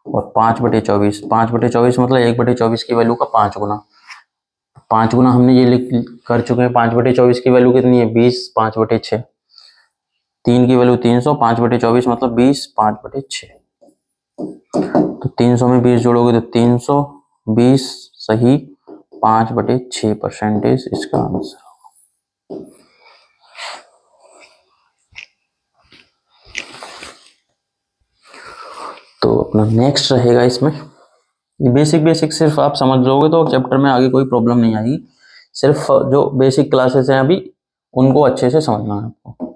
Speaker 1: और 5/24, 5/24 मतलब 1/24 की वैल्यू का 5 गुना, 5 गुना हमने ये लिख कर चुके हैं। 5/24 की वैल्यू कितनी है? 20। 5/6। 3 की वैल्यू 300। 5/24 मतलब 20। 5/6। तो 300 में 20 जोड़ोगे तो 320 सही 5/6% इसका आंसर। तो अपना नेक्स्ट रहेगा इसमें, ये बेसिक सिर्फ आप समझ लोगे तो चैप्टर में आगे कोई प्रॉब्लम नहीं आएगी। सिर्फ जो बेसिक क्लासेस हैं अभी उनको अच्छे से समझना है आपको।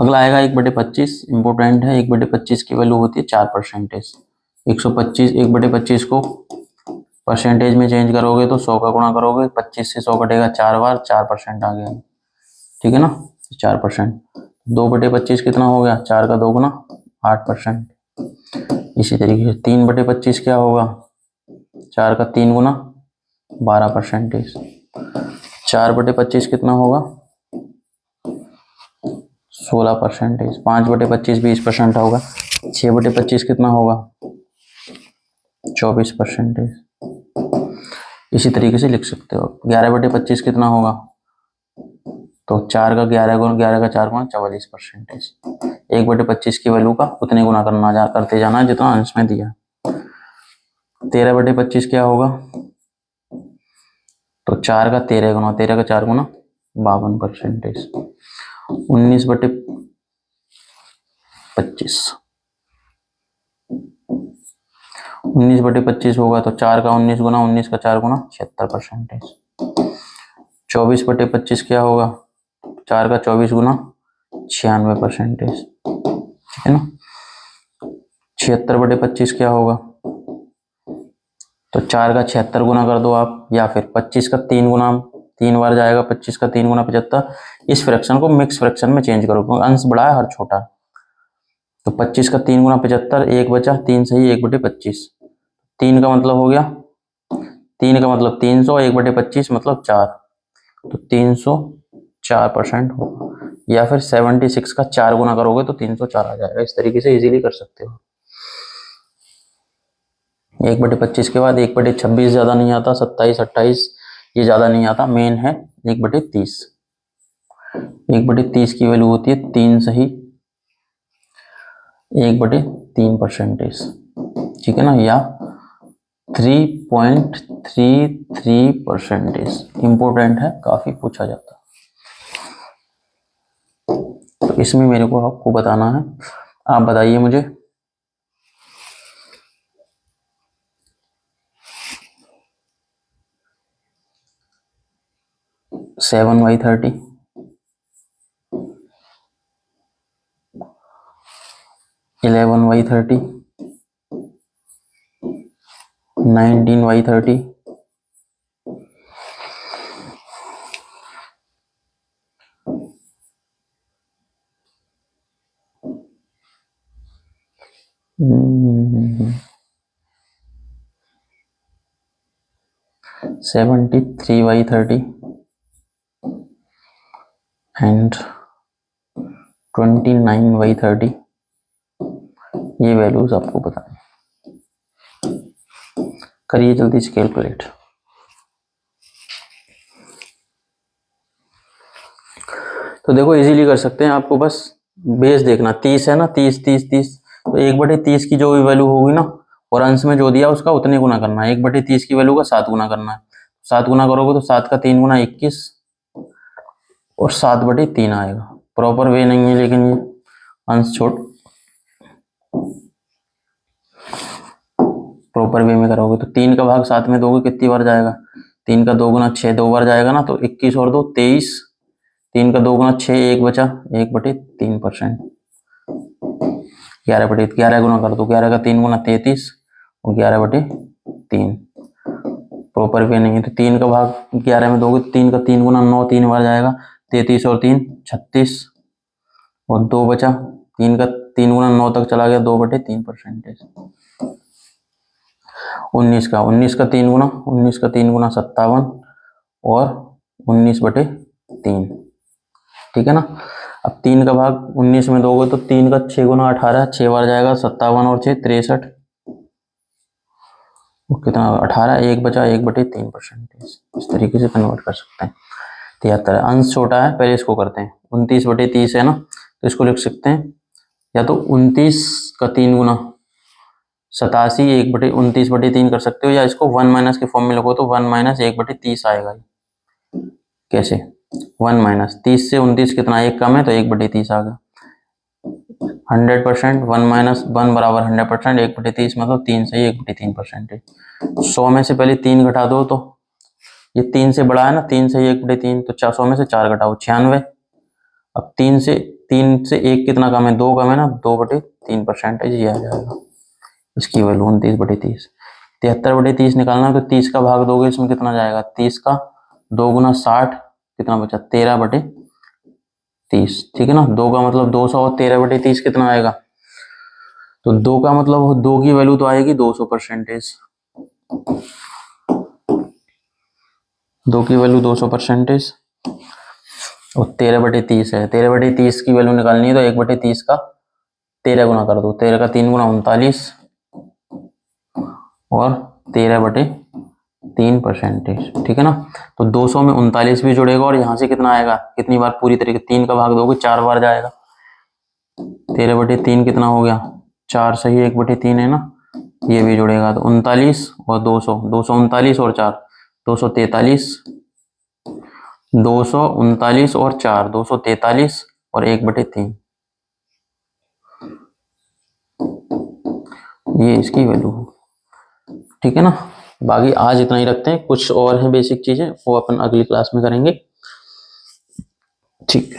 Speaker 1: अगला आएगा 1/25। इंपॉर्टेंट है। 1/25 की वैल्यू होती है 4%। 125 1/25 को परसेंटेज में चेंज करोगे तो 100 का गुणा करोगे, 25 से 100 कटेगा 4 बार, 4% आ गया। ठीक है ना, 4%। 2/25 कितना हो गया? 4 का 2 गुना 8%। इसी तरीके से 3/25 क्या होगा? 4 का 3 गुना 12%। 4/25 कितना होगा? 16%। 5/25 20% होगा। 6/25 कितना होगा? 24%। इसी तरीके से लिख सकते हो। 11/25 कितना होगा? तो 4 का 11 गुना 11 का 4 गुना 44%। 1/25 की वैल्यू का उतने गुना करते जाना है जितना अंश में दिया। 13/25 क्या होगा? तो 4 का 13 गुना 13 का 4 गुना 52%। 19/25 19/25 होगा तो 4 का 19 गुना 19 का 4 गुना 76%। 24/25 क्या होगा? 4 का 24 गुना 96%। ठीक है ना। 76/25 क्या होगा? तो 4 का 76 गुना कर दो आप, या फिर 25 का 3 गुना 3 बार जाएगा। 25 का 3 गुना 75। इस फ्रैक्शन को मिक्स फ्रैक्शन में चेंज करो क्योंकि अंश बड़ा है हर छोटा। तो 25 का 3 गुना 75, 1 बचा 3 सही 1/25। 3 का मतलब हो गया 3 का मतलब 300, 1/25 मतलब 4, तो 304% होगा। या फिर 76 का 4 गुना करोगे तो 304 आ जाएगा। इस तरीके से इजीली कर सकते हो। 1/25 के बाद 1/26 ज्यादा नहीं आता, 27 28 ये ज्यादा नहीं आता, मेन है 1/30। 1/30 की वैल्यू होती है 3 सही 1/3%। ठीक है ना, या 3.33%। इंपॉर्टेंट है, काफी पूछा जाता है। तो इसमें मेरे को आपको बताना है, आप बताइए मुझे। Seven by 30, 11/30, 19/30, 73/30 and 29/30। ये वैल्यूज आपको बतानी, करिए जल्दी से कैलकुलेट। तो देखो इजीली कर सकते हैं, आपको बस बेस देखना। 30 है ना, 30 30 30, तो 1/30 की जो भी वैल्यू होगी ना और अंश में जो दिया उसका उतने गुना करना है। 1/30 की वैल्यू का 7 गुना करना है। 7 गुना करोगे तो 7 का 3 गुना 21 और 7/3 आएगा। प्रॉपर वे नहीं है लेकिन ये अंश छोड़ प्रॉपर वे में करोगे तो 3 का भाग 7 में दोगे कितनी बार जाएगा? 3 का 2 गुना 6 2 बार जाएगा ना, तो 21 और 2 23। 3 का 2 गुना 6, 1 बचा 1/3%। 11/11 गुना कर दो, 11 का 3 गुना 33 और 11/3। प्रॉपर वे नहीं है तो 3 का भाग 11 में दोगे तो 3 का 3 गुना 9 3 बार जाएगा, 33 और 3 36 और 2 बचा। 3 का 3 गुना 9 तक चला गया, 2/3%। 19 का 3 गुना 57 और 19/3। ठीक है ना। अब 3 का भाग 19 में दोगे तो 3 का 6 गुना 18, 6 बार जाएगा, 57 और 6 63 वो कितना 18, 1/3%, इस तरीके से कन्वर्ट कर सकते हैं। 73 अंश छोटा है, पहले इसको करते हैं। 29/30 है ना, तो इसको लिख सकते हैं या तो 29 का 3 गुना 87 1/29/3 कर सकते हो, या इसको 1 माइनस के फॉर्म में लिखो तो 1 माइनस 1/30 आएगा। कैसे 1 माइनस 30 से 29 कितना, 1 कम है तो 1/30 आ गया। 100%, 1 माइनस 1 बराबर 100%, 1/30 मतलब 3 से 1/3%। 100 में से पहले 3 घटा दो तो ये 3 से बड़ा है ना, 3 से 1/3, तो 100 में से 4 घटाओ 96। अब 3 से 1 कितना कम है, 2 कम है ना, 2/3% ये आ जाएगा। इसकी वैल्यू 29/30। 73/30 निकालना है तो 30 का भाग दोगे, इसमें कितना जाएगा, 30 का 2 गुना 60, कितना बचा 13/30। ठीक है ना, 2 का मतलब 200 और 13/30 कितना आएगा, तो 2 का मतलब 2 की वैल्यू तो आएगी 200%। 2 की वैल्यू 200% और 13/30 है। 13/30 की वैल्यू निकालनी है तो 1/30 का 13 गुना कर दो, 13 का 3 गुना 39 और 13/3%। ठीक है ना, तो 200 में 39 भी जुड़ेगा और यहाँ से कितना आएगा, कितनी बार पूरी तरीके 3 का भाग दोगे 4 बार जाएगा। 13/3 कितना हो गया, 4 सही 1/3 है ना, ये भी जुड़ेगा तो 39 और 200, 239 और 4 243, 239 और 4 243 और 1/3, ये इसकी वैल्यू हो। ठीक है ना, बाकी आज इतना ही रखते हैं, कुछ और हैं बेसिक चीजें वो अपन अगली क्लास में करेंगे। ठीक है।